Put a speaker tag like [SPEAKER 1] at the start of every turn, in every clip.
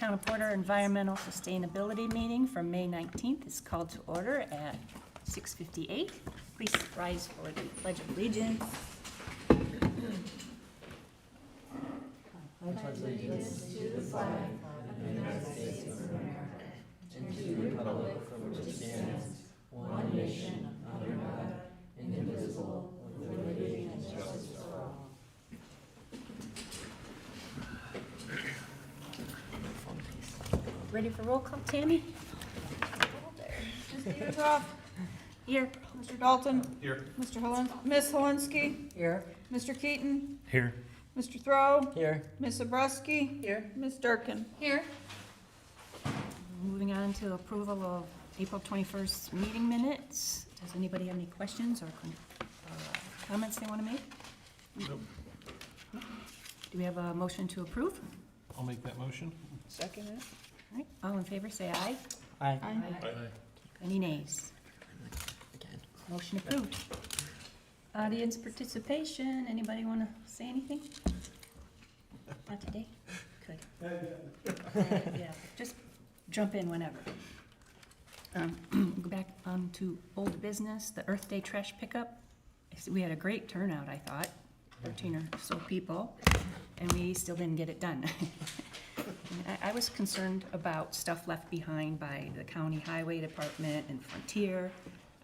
[SPEAKER 1] Town of Porter Environmental Sustainability Meeting for May 19th is called to order at 6:58. Please rise for the Pledge of Allegiance. Ready for roll call, Tammy?
[SPEAKER 2] Mr. Utroff,
[SPEAKER 1] Here.
[SPEAKER 2] Mr. Dalton,
[SPEAKER 3] Here.
[SPEAKER 2] Mr. Ms. Helinski,
[SPEAKER 1] Here.
[SPEAKER 2] Mr. Keaton,
[SPEAKER 3] Here.
[SPEAKER 2] Mr. Throw,
[SPEAKER 3] Here.
[SPEAKER 2] Ms. Zabreski,
[SPEAKER 1] Here.
[SPEAKER 2] Ms. Durkin.
[SPEAKER 4] Here.
[SPEAKER 1] Moving on to approval of April 21st meeting minutes. Does anybody have any questions or comments they want to make?
[SPEAKER 3] Nope.
[SPEAKER 1] Do we have a motion to approve?
[SPEAKER 3] I'll make that motion.
[SPEAKER 2] Second it.
[SPEAKER 1] All right, all in favor, say aye.
[SPEAKER 2] Aye.
[SPEAKER 1] Any nays? Motion approved. Audience participation, anybody want to say anything? Not today? Good. Yeah, just jump in whenever. Go back on to old business, the Earth Day trash pickup. We had a great turnout, I thought, 13 or so people, and we still didn't get it done. I was concerned about stuff left behind by the county highway department and Frontier.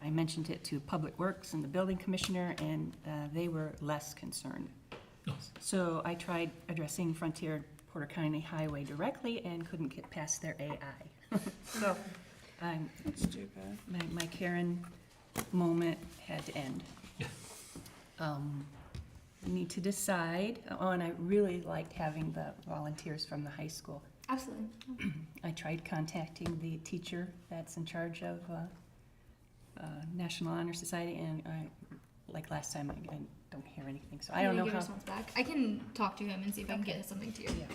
[SPEAKER 1] I mentioned it to Public Works and the building commissioner, and they were less concerned. So I tried addressing Frontier Porter County Highway directly and couldn't get past their AI. So
[SPEAKER 2] That's too bad.
[SPEAKER 1] my Karen moment had to end. We need to decide, oh, and I really liked having the volunteers from the high school.
[SPEAKER 4] Absolutely.
[SPEAKER 1] I tried contacting the teacher that's in charge of National Honor Society, and like last time, I don't hear anything, so I don't know
[SPEAKER 4] Give
[SPEAKER 1] how.
[SPEAKER 4] response back. I can talk to him and see if I can get something to you.
[SPEAKER 1] Yeah.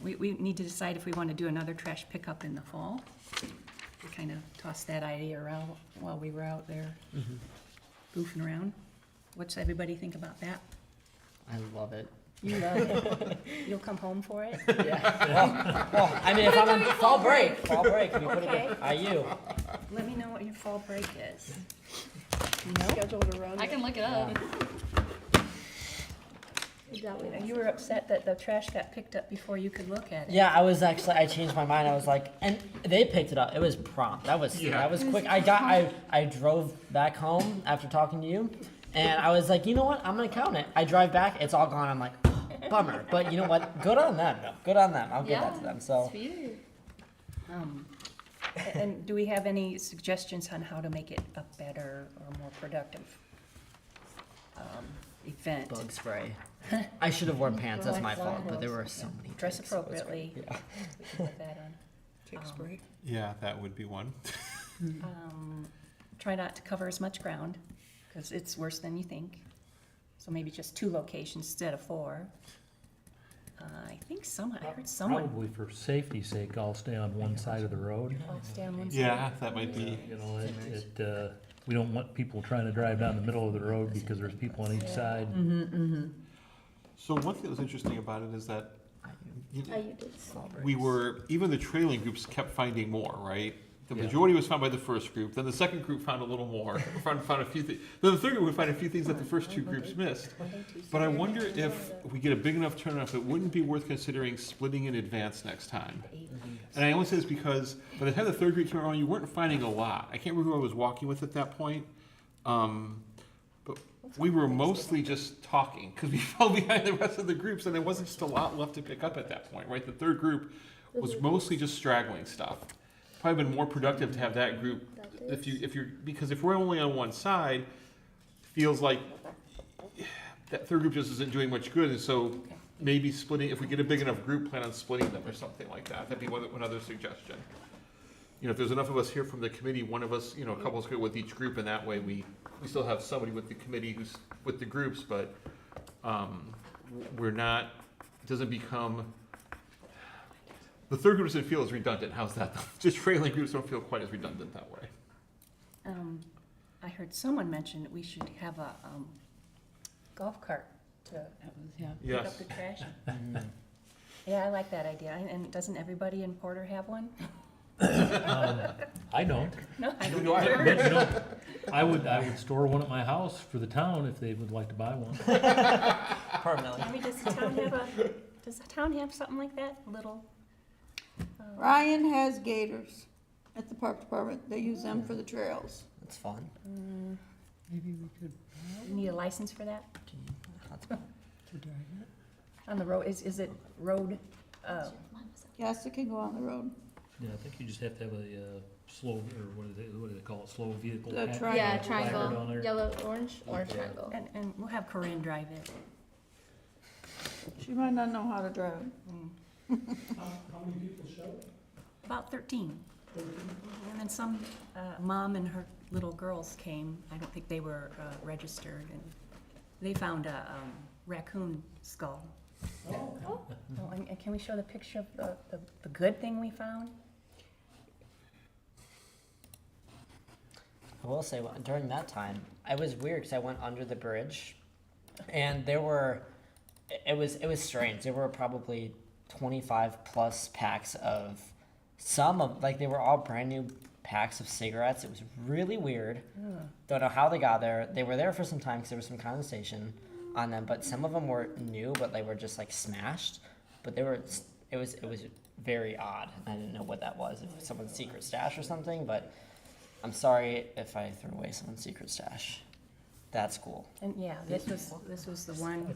[SPEAKER 1] We need to decide if we want to do another trash pickup in the fall. We kind of tossed that idea around while we were out there goofing around. What's everybody think about that?
[SPEAKER 5] I love it.
[SPEAKER 1] You love it? You'll come home for it?
[SPEAKER 5] Yeah. Well, I mean, if I'm on fall break, can you put it
[SPEAKER 1] Okay.
[SPEAKER 5] in IU?
[SPEAKER 1] Let me know what your fall break is.
[SPEAKER 2] Scheduled around.
[SPEAKER 4] I can look it up.
[SPEAKER 1] You were upset that the trash got picked up before you could look at it.
[SPEAKER 5] Yeah, I changed my mind. I was like, and they picked it up. It was prompt. That was quick. I drove back home after talking to you, and I was like, you know what? I'm gonna count it. I drive back, it's all gone. I'm like, bummer. But you know what? Good on them. Good on them. I'll give that to them. So.
[SPEAKER 4] Sweet.
[SPEAKER 1] And do we have any suggestions on how to make it a better or more productive event?
[SPEAKER 5] Bug spray. I should have worn pants. That's my fault. But there were so many.
[SPEAKER 1] Dress
[SPEAKER 5] things, so it was
[SPEAKER 1] appropriately.
[SPEAKER 5] great. Yeah.
[SPEAKER 1] We can put that on.
[SPEAKER 2] Tick spray.
[SPEAKER 3] Yeah, that would be one.
[SPEAKER 1] Try not to cover as much ground, because it's worse than you think. So maybe just 2 locations instead of 4. I heard someone.
[SPEAKER 6] Probably for safety's sake, I'll stay on one side of the road.
[SPEAKER 1] Oh, stay on one side.
[SPEAKER 3] Yeah, that might be.
[SPEAKER 6] You know, we don't want people trying to drive down the middle of the road because there's people on each side.
[SPEAKER 3] So one thing that was interesting about it is that
[SPEAKER 4] You did.
[SPEAKER 3] we were, even the trailing groups kept finding more, right? The majority was found by the first group, then the second group found a little more, found a few things. Then the third group would find a few things that the first 2 groups missed. But I wonder if we get a big enough turnout, if it wouldn't be worth considering splitting in advance next time. And I only say this because by the time the third group came around, you weren't finding a lot. I can't remember who I was walking with at that point. But we were mostly just talking because we fell behind the rest of the groups, and there wasn't just a lot left to pick up at that point, right? The third group was mostly just straggling stuff. Probably been more productive to have that group because if we're only on one side, feels like that third group just isn't doing much good, and so maybe splitting, if we get a big enough group, plan on splitting them or something like that. That'd be one other suggestion. You know, if there's enough of us here from the committee, one of us, you know, a couple of us go with each group, and that way we still have somebody with the committee who's with the groups, but we're not, it doesn't become, the third group doesn't feel as redundant. How's that? Just trailing groups don't feel quite as redundant that way.
[SPEAKER 1] I heard someone mention that we should have a golf cart to pick
[SPEAKER 3] Yes.
[SPEAKER 1] up the trash. Yeah, I like that idea. And doesn't everybody in Porter have one?
[SPEAKER 6] I don't.
[SPEAKER 1] No, I don't.
[SPEAKER 3] Do I?
[SPEAKER 6] But, you know, I would store one at my house for the town if they would like to buy one.
[SPEAKER 5] Permanently.
[SPEAKER 1] I mean, does the town have something like that? A little?
[SPEAKER 7] Ryan has gators at the park department. They use them for the trails.
[SPEAKER 5] It's fun.
[SPEAKER 1] You need a license for that?
[SPEAKER 5] That's-
[SPEAKER 1] On the road, is it road,
[SPEAKER 7] Yes, it can go on the road.
[SPEAKER 6] Yeah, I think you just have to have a slow, or what do they call it, slow vehicle.
[SPEAKER 7] The
[SPEAKER 6] pack-
[SPEAKER 7] triangle.
[SPEAKER 4] Yeah,
[SPEAKER 6] placard on
[SPEAKER 4] triangle,
[SPEAKER 6] there.
[SPEAKER 4] yellow, orange, or triangle.
[SPEAKER 1] and we'll have Corinne drive it.
[SPEAKER 7] She might not know how to drive it.
[SPEAKER 1] About 13. And then some mom and her little girls came. I don't think they were registered, and they found a raccoon skull. Oh, and can we show the picture of the good thing we found?
[SPEAKER 5] I will say, during that time, it was weird because I went under the bridge, and it was strange. There were probably 25 plus packs of like they were all brand new packs of cigarettes. It was really weird. Don't know how they got there. They were there for some time because there was some condensation on them, but some of them were new, but they were just like smashed. But it was very odd. I didn't know what that was, if someone's secret stash or something, but I'm sorry if I threw away someone's secret stash. That's cool.
[SPEAKER 1] And yeah, this was the one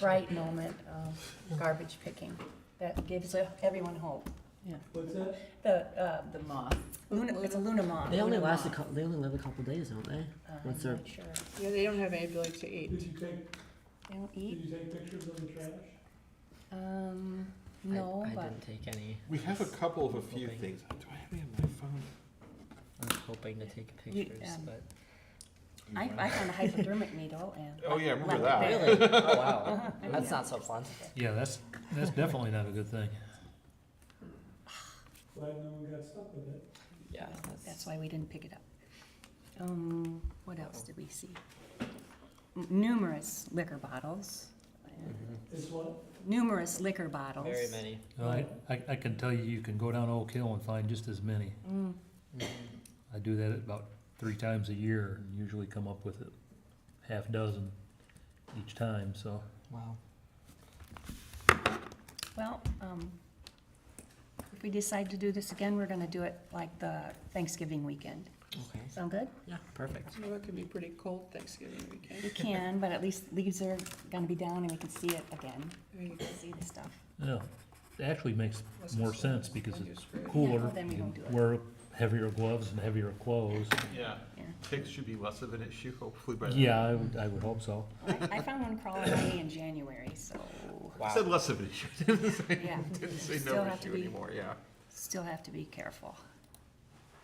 [SPEAKER 1] bright moment of garbage picking that gives everyone hope.
[SPEAKER 2] Yeah.
[SPEAKER 6] What's that?
[SPEAKER 1] The moth. It's a Luna moth.
[SPEAKER 5] They only
[SPEAKER 1] Luna
[SPEAKER 5] last
[SPEAKER 1] moth.
[SPEAKER 5] they only live a couple days, don't they? What's
[SPEAKER 1] I'm
[SPEAKER 5] their
[SPEAKER 1] not sure.
[SPEAKER 2] Yeah, they don't have any ability to eat.
[SPEAKER 1] They don't eat?
[SPEAKER 6] you take pictures of the trash?
[SPEAKER 1] No,
[SPEAKER 5] I
[SPEAKER 1] but
[SPEAKER 5] didn't take any.
[SPEAKER 3] We have a couple of a few
[SPEAKER 5] Hoping.
[SPEAKER 3] things. Do I have any on my phone?
[SPEAKER 5] I was hoping to take pictures, but
[SPEAKER 1] I found a hypodermic needle and.
[SPEAKER 3] Oh, yeah, I remember
[SPEAKER 1] left
[SPEAKER 3] that.
[SPEAKER 1] it there.
[SPEAKER 5] really, oh wow, that's not so fun.
[SPEAKER 6] Yeah, that's definitely not a good thing.
[SPEAKER 5] Yeah,
[SPEAKER 1] That's why we didn't pick it up. What else did we see? Numerous liquor bottles. Numerous liquor bottles.
[SPEAKER 5] very many.
[SPEAKER 6] No, I can tell you can go down Oak Hill and find just as many. I do that about 3 times a year and usually come up with a half dozen each time, so.
[SPEAKER 5] Wow.
[SPEAKER 1] Well, if we decide to do this again, we're gonna do it like the Thanksgiving weekend.
[SPEAKER 5] Okay.
[SPEAKER 1] Sound good?
[SPEAKER 5] Yeah, perfect.
[SPEAKER 2] Well, it could be pretty cold Thanksgiving weekend.
[SPEAKER 1] We can, but at least leaves are gonna be down and we can see it again.
[SPEAKER 2] There you
[SPEAKER 1] We
[SPEAKER 2] go.
[SPEAKER 1] can see the stuff.
[SPEAKER 6] Yeah, it actually makes more sense because
[SPEAKER 2] When you
[SPEAKER 6] it's
[SPEAKER 2] spray it.
[SPEAKER 6] cooler.
[SPEAKER 1] Yeah, then we
[SPEAKER 6] You
[SPEAKER 1] don't do it.
[SPEAKER 6] wear heavier gloves and heavier clothes.
[SPEAKER 3] Yeah.
[SPEAKER 1] Yeah.
[SPEAKER 3] Ticks should be less of an issue, hopefully by then.
[SPEAKER 6] Yeah, I would hope so.
[SPEAKER 1] I found one crawling on me in January, so,
[SPEAKER 3] I said less of an issue.
[SPEAKER 1] yeah.
[SPEAKER 3] Didn't say
[SPEAKER 1] Still
[SPEAKER 3] no
[SPEAKER 1] have to
[SPEAKER 3] issue
[SPEAKER 1] be-
[SPEAKER 3] anymore, yeah.
[SPEAKER 1] Still have to be careful.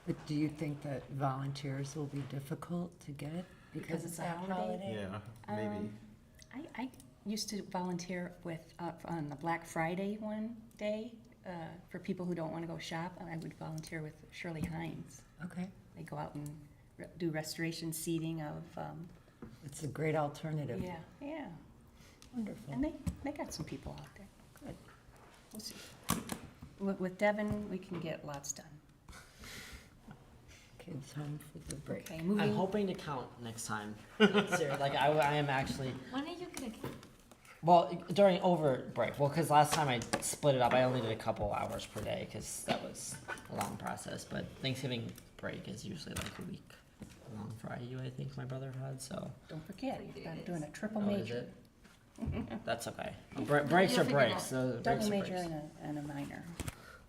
[SPEAKER 8] But do you think that volunteers will be difficult to get because it's a holiday?
[SPEAKER 3] Yeah, maybe.
[SPEAKER 1] I used to volunteer with, on the Black Friday one day, for people who don't wanna go shop. I would volunteer with Shirley Hines.
[SPEAKER 8] Okay,
[SPEAKER 1] They go out and do restoration seeding of,
[SPEAKER 8] it's a great alternative.
[SPEAKER 1] yeah,
[SPEAKER 8] Wonderful.
[SPEAKER 1] and they got some people out there. Good. We'll see. With Devin, we can get lots done.
[SPEAKER 8] Kids home for the break.
[SPEAKER 1] Okay,
[SPEAKER 5] I'm
[SPEAKER 1] moving,
[SPEAKER 5] hoping to count next time. Seriously, like I am actually.
[SPEAKER 4] When are you gonna get?
[SPEAKER 5] Well, during over break. Well, because last time I split it up, I only did a couple hours per day because that was a long process. But Thanksgiving break is usually like a week long for IU, I think my brother had. So
[SPEAKER 1] don't forget, I'm doing a triple
[SPEAKER 5] oh, is
[SPEAKER 1] major.
[SPEAKER 5] it? That's okay. Breaks
[SPEAKER 4] You'll
[SPEAKER 5] are
[SPEAKER 4] figure it
[SPEAKER 5] breaks.
[SPEAKER 4] out.
[SPEAKER 5] So breaks
[SPEAKER 1] Double
[SPEAKER 5] are
[SPEAKER 1] major
[SPEAKER 5] breaks.
[SPEAKER 1] and a minor.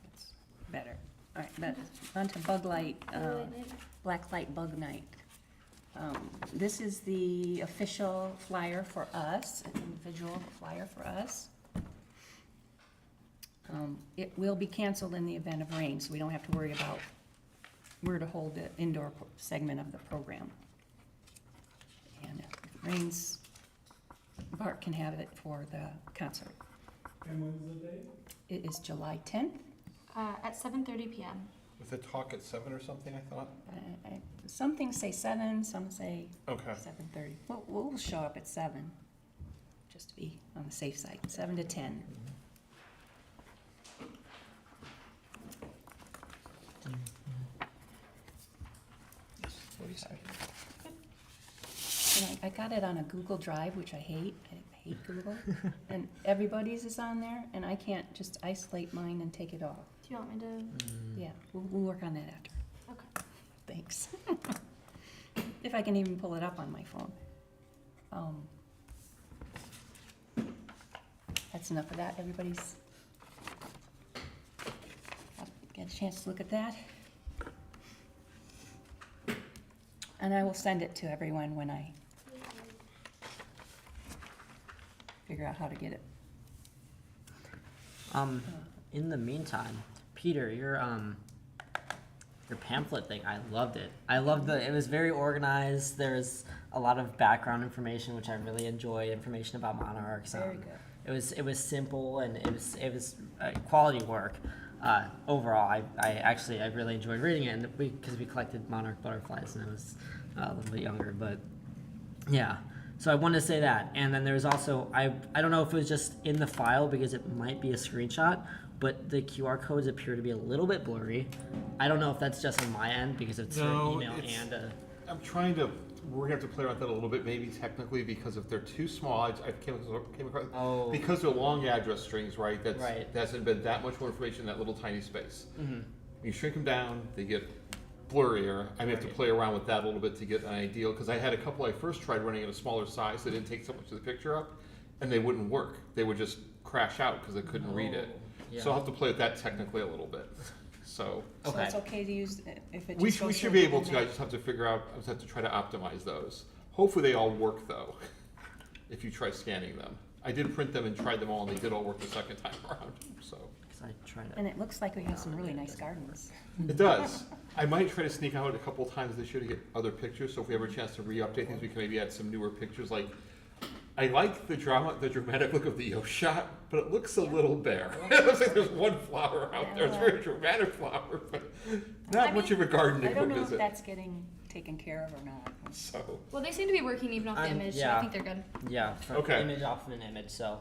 [SPEAKER 1] That's better. All right, but on to Bug Light, Black Light Bug Night. This is the official flyer for us, an individual flyer for us. It will be canceled in the event of rain, so we don't have to worry about where to hold the indoor segment of the program. And if it rains, Bart can have it for the concert.
[SPEAKER 6] And when's the date?
[SPEAKER 1] It is July 10th.
[SPEAKER 4] At 7:30 p.m.
[SPEAKER 3] With a talk at 7 or something, I thought?
[SPEAKER 1] Some things say 7, some say
[SPEAKER 3] Okay.
[SPEAKER 1] 7:30. We'll show up at 7, just to be on the safe side, 7 to 10. sorry. And I got it on a Google Drive, which I hate. I hate Google. And everybody's is on there, and I can't just isolate mine and take it off.
[SPEAKER 4] Do you want me to?
[SPEAKER 1] Yeah, we'll work on that after.
[SPEAKER 4] Okay.
[SPEAKER 1] Thanks. If I can even pull it up on my phone. That's enough of that. Everybody's get a chance to look at that. And I will send it to everyone when I figure out how to get it.
[SPEAKER 5] In the meantime, Peter, your pamphlet thing, I loved it. It was very organized. There's a lot of background information, which I really enjoyed. Information about monarchs.
[SPEAKER 1] Very good.
[SPEAKER 5] It was simple and it was quality work. Overall, I really enjoyed reading it, and because we collected monarch butterflies, and I was a little bit younger, but yeah. So I wanted to say that, and then there's also I don't know if it was just in the file because it might be a screenshot, but the QR codes appear to be a little bit blurry. I don't know if that's just on my end because it's
[SPEAKER 3] No,
[SPEAKER 5] an email
[SPEAKER 3] it's-
[SPEAKER 5] and
[SPEAKER 3] we're gonna have to play around that a little bit, maybe technically, because if they're too small, I came across,
[SPEAKER 5] Oh.
[SPEAKER 3] because they're long address strings, right?
[SPEAKER 5] Right.
[SPEAKER 3] That's been that much more information in that little tiny space.
[SPEAKER 5] Mm-hmm.
[SPEAKER 3] When you shrink them down, they get blurrier. I may have to
[SPEAKER 5] Right.
[SPEAKER 3] play around with that a little bit to get an ideal, because I had a couple I first tried running in a smaller size that didn't take so much of the picture up, and they wouldn't work. They would just crash out because I couldn't read it.
[SPEAKER 5] Yeah.
[SPEAKER 3] So I'll have to play with that technically a little bit. So
[SPEAKER 1] So
[SPEAKER 5] Okay.
[SPEAKER 1] it's okay to use, if it just
[SPEAKER 3] we
[SPEAKER 1] goes
[SPEAKER 3] should
[SPEAKER 1] through
[SPEAKER 3] be able
[SPEAKER 1] Google
[SPEAKER 3] to. I
[SPEAKER 1] Maps?
[SPEAKER 3] just have to figure out. I just have to try to optimize those. Hopefully they all work though. If you try scanning them, I did print them and tried them all, and they did all work the second time around. So
[SPEAKER 5] Because I tried
[SPEAKER 1] And
[SPEAKER 5] it.
[SPEAKER 1] it looks like we have some really nice gardens.
[SPEAKER 3] it does. I might try to sneak out a couple times this year to get other pictures. So if we have a chance to re-update things, we can maybe add some newer pictures. Like I like the dramatic look of the Yost shot, but it looks a little bare. It looks like there's one flower out there. It's a very dramatic flower, but not
[SPEAKER 1] I
[SPEAKER 3] much
[SPEAKER 1] mean,
[SPEAKER 3] of a gardening
[SPEAKER 1] I don't
[SPEAKER 3] book,
[SPEAKER 1] know
[SPEAKER 3] is
[SPEAKER 1] if
[SPEAKER 3] it?
[SPEAKER 1] that's getting taken care of or not.
[SPEAKER 3] So
[SPEAKER 4] Well, they seem to be working even off the image, so
[SPEAKER 5] yeah.
[SPEAKER 4] I think they're good.
[SPEAKER 5] Yeah. For
[SPEAKER 3] Okay.
[SPEAKER 5] Image off of an image. So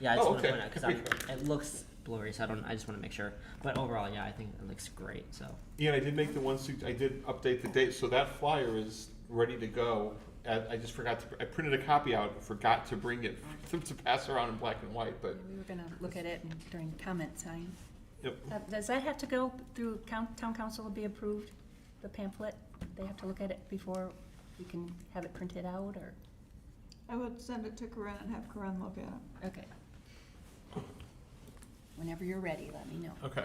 [SPEAKER 5] yeah, I just
[SPEAKER 3] Oh,
[SPEAKER 5] want to
[SPEAKER 3] okay.
[SPEAKER 5] point out because it looks blurry, so I just want to make sure. But overall, yeah, I think it looks great. So
[SPEAKER 3] yeah, I did make the one. I did update the date, so that flyer is ready to go. I just forgot to. I printed a copy out, forgot to bring it to pass around in black and white. But
[SPEAKER 1] We were gonna look at it during comment time.
[SPEAKER 3] yep.
[SPEAKER 1] Does that have to go through town council to be approved, the pamphlet? They have to look at it before we can have it printed out, or?
[SPEAKER 7] I would send it to Corinne and have Corinne look at it.
[SPEAKER 1] Okay. Whenever you're ready, let me know.
[SPEAKER 3] Okay.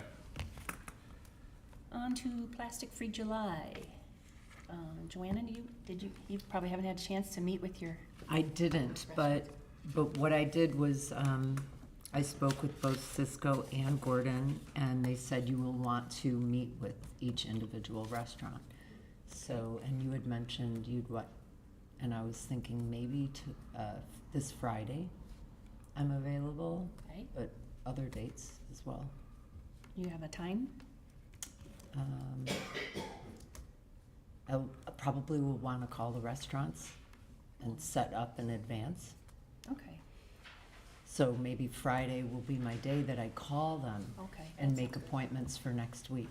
[SPEAKER 1] On to Plastic Free July. Joanna, you probably haven't had a chance to meet with your,
[SPEAKER 8] I didn't, but what I did was, I spoke with both Cisco and Gordon, and they said you will want to meet with each individual restaurant. So, and you had mentioned and I was thinking maybe this Friday I'm available,
[SPEAKER 1] okay?
[SPEAKER 8] but other dates as well.
[SPEAKER 1] You have a time?
[SPEAKER 8] I probably will want to call the restaurants and set up in advance.
[SPEAKER 1] Okay,
[SPEAKER 8] So maybe Friday will be my day that I call them
[SPEAKER 1] okay.
[SPEAKER 8] and
[SPEAKER 1] that
[SPEAKER 8] make
[SPEAKER 1] sounds good.
[SPEAKER 8] appointments for next week.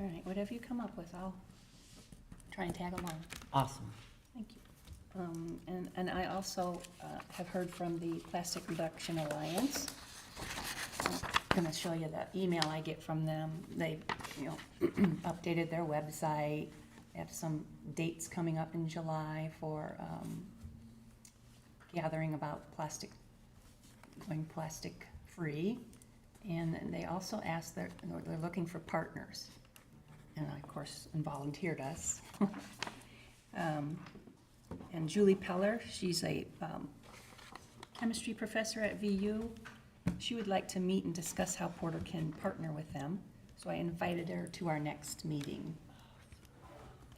[SPEAKER 1] All right, whatever you come up with, I'll try and tag along.
[SPEAKER 8] Awesome.
[SPEAKER 1] Thank you. And I also have heard from the Plastic Reduction Alliance. I'm gonna show you that email I get from them. They, updated their website. They have some dates coming up in July for gathering about going plastic free. And then they also asked, they're looking for partners. And of course, and volunteered us. And Julie Peller, she's a chemistry professor at VU. She would like to meet and discuss how Porter can partner with them. So I invited her to our next meeting.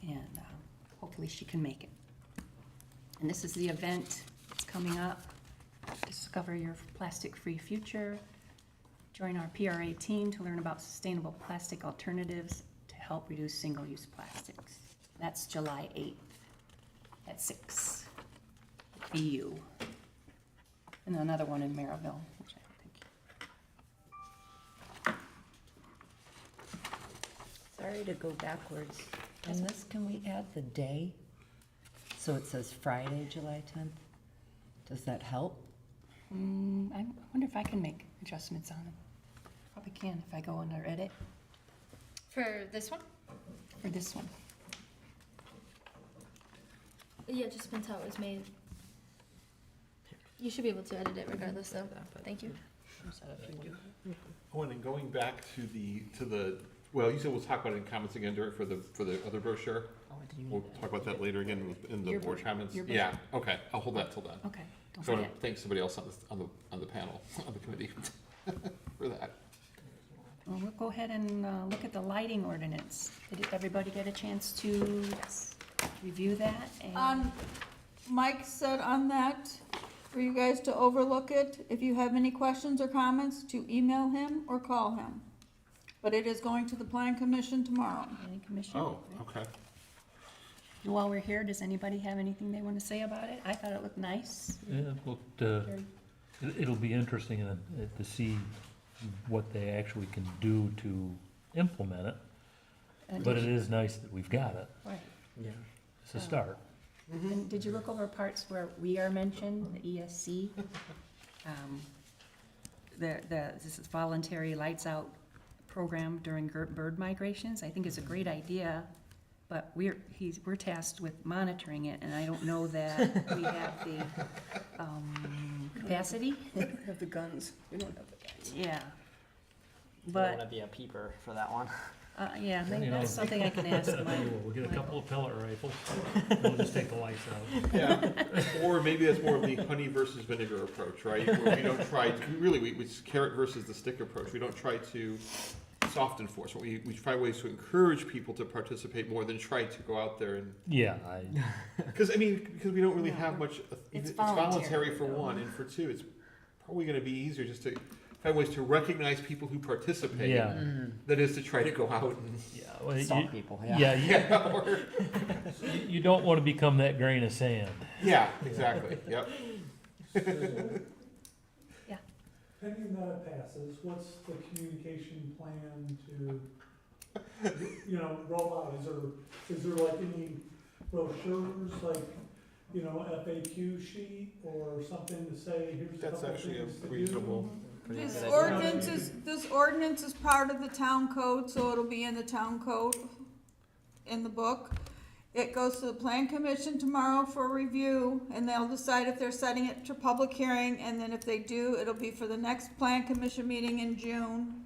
[SPEAKER 1] And hopefully she can make it. And this is the event that's coming up. Discover your plastic-free future. Join our PRA team to learn about sustainable plastic alternatives to help reduce single-use plastics. That's July 8th at 6. VU. And another one in Maryville, which I don't think. Sorry,
[SPEAKER 8] sorry to go backwards. In this, can we add the day? So it says Friday, July 10th? Does that help?
[SPEAKER 1] I wonder if I can make adjustments on them. Probably can if I go under edit
[SPEAKER 4] For this one?
[SPEAKER 1] for this one.
[SPEAKER 4] Yeah, it just depends how it was made. You should be able to edit it regardless, though. Thank you.
[SPEAKER 3] Oh, and then going back to the, well, you said we'll talk about it in comments again, Derek, for the other brochure. We'll talk about that later again in the
[SPEAKER 1] Your
[SPEAKER 3] board
[SPEAKER 1] bro-
[SPEAKER 3] comments.
[SPEAKER 1] your
[SPEAKER 3] Yeah, okay, I'll hold that till then.
[SPEAKER 1] Okay, don't
[SPEAKER 3] So I want
[SPEAKER 1] forget.
[SPEAKER 3] to thank somebody else on the panel, on the committee for that.
[SPEAKER 1] Well, we'll go ahead and look at the lighting ordinance. Did everybody get a chance to review that? And
[SPEAKER 7] Mike said on that, for you guys to overlook it, if you have any questions or comments, to email him or call him. But it is going to the plan commission tomorrow.
[SPEAKER 1] Any commission?
[SPEAKER 3] Oh, okay.
[SPEAKER 1] While we're here, does anybody have anything they want to say about it? I thought it looked nice.
[SPEAKER 6] Yeah, it looked, it'll be interesting to see what they actually can do to implement it,
[SPEAKER 1] And
[SPEAKER 6] but
[SPEAKER 1] did
[SPEAKER 6] it
[SPEAKER 1] you-
[SPEAKER 6] is nice that we've got it.
[SPEAKER 1] Right.
[SPEAKER 5] Yeah.
[SPEAKER 6] It's a start.
[SPEAKER 1] And did you look over parts where we are mentioned, the ESC? This is voluntary lights out program during bird migrations. I think it's a great idea, but we're tasked with monitoring it, and I don't know that we have the capacity.
[SPEAKER 2] Have the guns. We don't have the guns.
[SPEAKER 1] Yeah.
[SPEAKER 5] I want
[SPEAKER 1] But,
[SPEAKER 5] to be a peeper for that one.
[SPEAKER 1] yeah, maybe
[SPEAKER 6] You know.
[SPEAKER 1] that's something I can ask Mike.
[SPEAKER 6] We'll get a couple of pellet rifles, and we'll just take the lights out.
[SPEAKER 3] Yeah, or maybe that's more of the honey versus vinegar approach, right? Where we don't try, it's carrot versus the stick approach. We don't try to soft enforce. We try ways to encourage people to participate more than try to go out there and,
[SPEAKER 6] Yeah,
[SPEAKER 3] because we don't really have much,
[SPEAKER 1] It's
[SPEAKER 3] it's voluntary
[SPEAKER 1] voluntary,
[SPEAKER 3] for one, and for two, it's probably gonna be easier just to find ways to recognize people who participate.
[SPEAKER 6] yeah,
[SPEAKER 3] Than is to try to go out and.
[SPEAKER 6] yeah. Well,
[SPEAKER 5] Stalk people, yeah.
[SPEAKER 6] Yeah,
[SPEAKER 3] Yeah, or-
[SPEAKER 6] you don't want to become that grain of sand.
[SPEAKER 3] yeah, exactly, yep.
[SPEAKER 9] Pending that it passes, what's the communication plan to, roll out? Is there like any brochures, like, FAQ sheet or something to say, here's a
[SPEAKER 3] That's
[SPEAKER 9] couple
[SPEAKER 3] actually a
[SPEAKER 9] things to do?
[SPEAKER 3] reasonable.
[SPEAKER 7] This ordinance is part of the town code, so it'll be in the town code, in the book. It goes to the plan commission tomorrow for review, and they'll decide if they're setting it to public hearing, and then if they do, it'll be for the next plan commission meeting in June.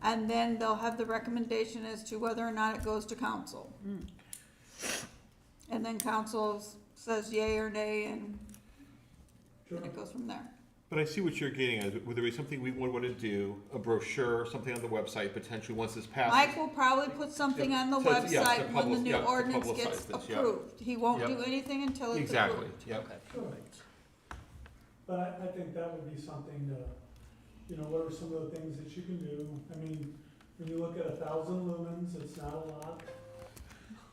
[SPEAKER 7] And then they'll have the recommendation as to whether or not it goes to council. And then council says yay or nay, and
[SPEAKER 9] Sure.
[SPEAKER 7] it goes from there.
[SPEAKER 3] But I see what you're getting at. Would there be something we would want to do, a brochure, something on the website potentially once this passes?
[SPEAKER 7] Mike will probably put something on the
[SPEAKER 3] To- yeah, to
[SPEAKER 7] website when the
[SPEAKER 3] public-
[SPEAKER 7] new
[SPEAKER 3] yeah, to
[SPEAKER 7] ordinance
[SPEAKER 3] publicize
[SPEAKER 7] gets
[SPEAKER 3] this, yeah.
[SPEAKER 7] approved. He won't
[SPEAKER 3] Yep.
[SPEAKER 7] do anything until it's
[SPEAKER 3] Exactly,
[SPEAKER 7] approved.
[SPEAKER 3] yep.
[SPEAKER 9] Sure. But I think that would be something to, what are some of the things that you can do? I mean, when you look at 1,000 lumens, it's not a lot.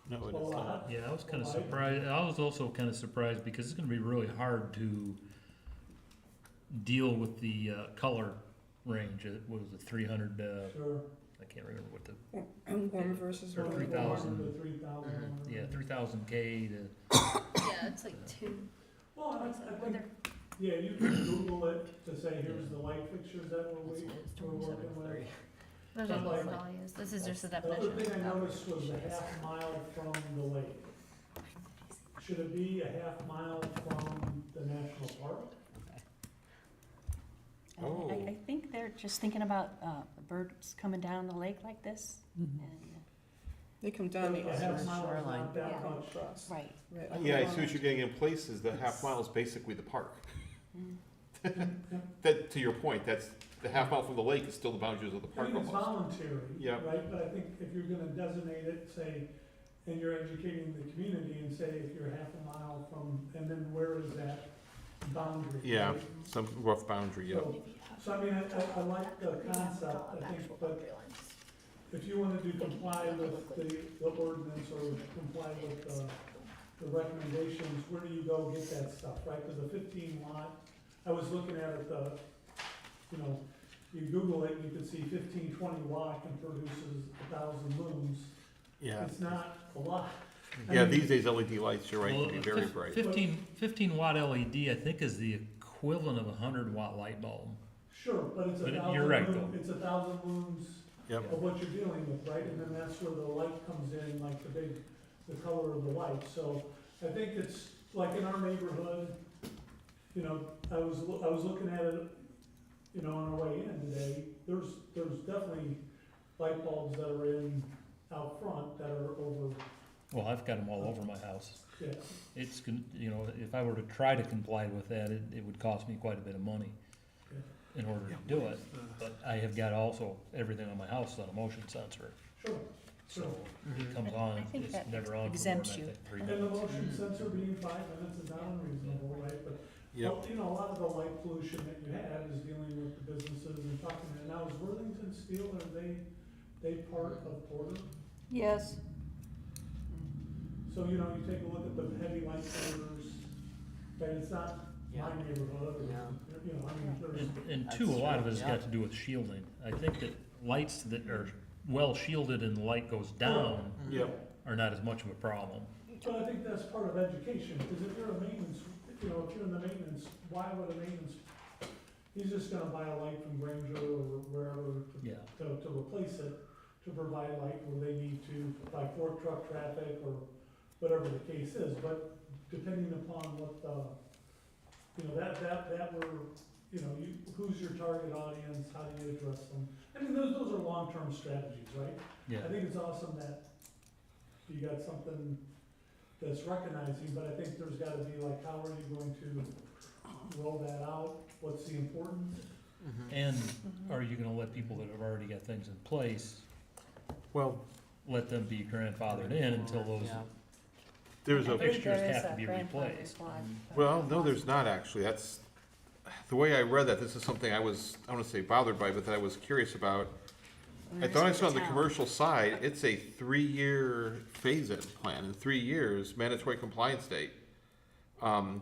[SPEAKER 3] No,
[SPEAKER 9] A
[SPEAKER 3] it is not.
[SPEAKER 9] lot.
[SPEAKER 6] Yeah, I was kind of surprised. I was also kind of surprised because it's going to be really hard to deal with the color range. What was it, 300?
[SPEAKER 9] Sure.
[SPEAKER 6] I can't remember what the
[SPEAKER 2] Warm versus
[SPEAKER 6] Or
[SPEAKER 2] warm.
[SPEAKER 6] 3,000.
[SPEAKER 9] To 3,000.
[SPEAKER 6] yeah 3,000K to
[SPEAKER 4] Yeah, it's like 2.
[SPEAKER 9] Well, I
[SPEAKER 4] Whether-
[SPEAKER 9] think, yeah, you can Google it to say, here's the light fixtures that we're working with.
[SPEAKER 4] Those are both values. This is just the
[SPEAKER 9] The other
[SPEAKER 4] definition.
[SPEAKER 9] thing I noticed was a half mile from the lake. Should it be a half mile from the national park?
[SPEAKER 3] Oh.
[SPEAKER 1] I think they're just thinking about birds coming down the lake like this. And,
[SPEAKER 2] They come down the
[SPEAKER 9] A half
[SPEAKER 2] east.
[SPEAKER 9] mile is
[SPEAKER 8] shoreline.
[SPEAKER 9] not that
[SPEAKER 1] Yeah.
[SPEAKER 9] much.
[SPEAKER 2] Across.
[SPEAKER 1] right.
[SPEAKER 2] Right.
[SPEAKER 3] Yeah, I see what you're getting in places. The half mile is basically the park.
[SPEAKER 1] Mm.
[SPEAKER 3] That, to your point, that's, the half mile from the lake is still the boundaries of the
[SPEAKER 9] I
[SPEAKER 3] park
[SPEAKER 9] mean, it's
[SPEAKER 3] almost.
[SPEAKER 9] voluntary,
[SPEAKER 3] Yeah.
[SPEAKER 9] right? But I think if you're gonna designate it, say, and you're educating the community and say if you're half a mile from, and then where is that boundary?
[SPEAKER 3] Yeah,
[SPEAKER 9] right?
[SPEAKER 3] some rough boundary, yep.
[SPEAKER 9] So I mean, I like the concept, I think, but if you wanted to comply with the ordinance or comply with the recommendations, where do you go get that stuff, right? Cause the 15 watt, I was looking at it, you Google it, you can see 15, 20 watt and produces 1,000 looms.
[SPEAKER 3] Yeah.
[SPEAKER 9] It's not a lot. I
[SPEAKER 3] Yeah,
[SPEAKER 9] mean,
[SPEAKER 3] these days LED lights, you're right,
[SPEAKER 6] Well,
[SPEAKER 3] can be very bright.
[SPEAKER 6] 15 watt LED, I think, is the equivalent of a 100-watt light bulb.
[SPEAKER 9] Sure, but it's
[SPEAKER 6] But
[SPEAKER 9] a
[SPEAKER 6] you're right,
[SPEAKER 9] thousand
[SPEAKER 6] though.
[SPEAKER 9] it's 1,000 lumens
[SPEAKER 3] Yep.
[SPEAKER 9] of what you're dealing with, right? And then that's where the light comes in, like the color of the light. So I think it's, like in our neighborhood, you know, I was looking at it, you know, on our way in today. There's definitely light bulbs that are in out front that are over,
[SPEAKER 6] Well, I've got them all over my house.
[SPEAKER 9] yeah.
[SPEAKER 6] It's, you know, if I were to try to comply with that, it would cost me quite a bit of money in order to do it. But I have got also everything on my house on a motion sensor,
[SPEAKER 9] Sure.
[SPEAKER 6] so it comes on,
[SPEAKER 1] I think
[SPEAKER 6] it's
[SPEAKER 1] that
[SPEAKER 6] never on for more than, I
[SPEAKER 1] exempts you.
[SPEAKER 6] think, 3
[SPEAKER 9] And the
[SPEAKER 6] minutes.
[SPEAKER 9] motion sensor being 5 minutes is not unreasonable, right? But,
[SPEAKER 3] Yep.
[SPEAKER 9] well, you know, a lot of the light pollution that you have is dealing with the businesses and talking to, now is Worthington Steel, are they part of Porter?
[SPEAKER 7] Yes.
[SPEAKER 9] So, you know, you take a look at the heavy light orders, right, it's not
[SPEAKER 5] Yeah.
[SPEAKER 9] my neighborhood, or,
[SPEAKER 5] Yeah.
[SPEAKER 9] you know, I mean, there's,
[SPEAKER 6] And two, a lot of it has
[SPEAKER 5] Yeah.
[SPEAKER 6] got to do with shielding. I think that lights that are well shielded and the light goes down
[SPEAKER 3] Yep.
[SPEAKER 6] are not as much of a problem.
[SPEAKER 9] but I think that's part of education, because if you're a maintenance, you know, if you're in the maintenance, why would a maintenance, he's just gonna buy a light from Granger or wherever
[SPEAKER 6] Yeah.
[SPEAKER 9] to replace it, to provide light where they need to, by fork truck traffic or whatever the case is, but depending upon what the, you know, that were, you know, who's your target audience, how do you address them? I mean, those are long-term strategies, right?
[SPEAKER 6] Yeah.
[SPEAKER 9] I think it's awesome that you got something that's recognizing, but I think there's gotta be like, how are you going to roll that out? What's the importance?
[SPEAKER 6] And are you gonna let people that have already got things in place,
[SPEAKER 3] Well,
[SPEAKER 6] let them be grandfathered in until those
[SPEAKER 5] Yeah.
[SPEAKER 3] there's
[SPEAKER 1] I
[SPEAKER 3] a,
[SPEAKER 1] believe
[SPEAKER 6] fixtures
[SPEAKER 1] there is
[SPEAKER 6] have to
[SPEAKER 1] a
[SPEAKER 6] be
[SPEAKER 1] grandfather
[SPEAKER 6] replaced.
[SPEAKER 1] clause, but-
[SPEAKER 3] well, no, there's not actually, that's, the way I read that, this is something I was, I don't wanna say bothered by, but that I was curious about. I thought I saw on the commercial side, it's a 3-year phase-in plan, in 3 years, mandatory compliance date.
[SPEAKER 9] And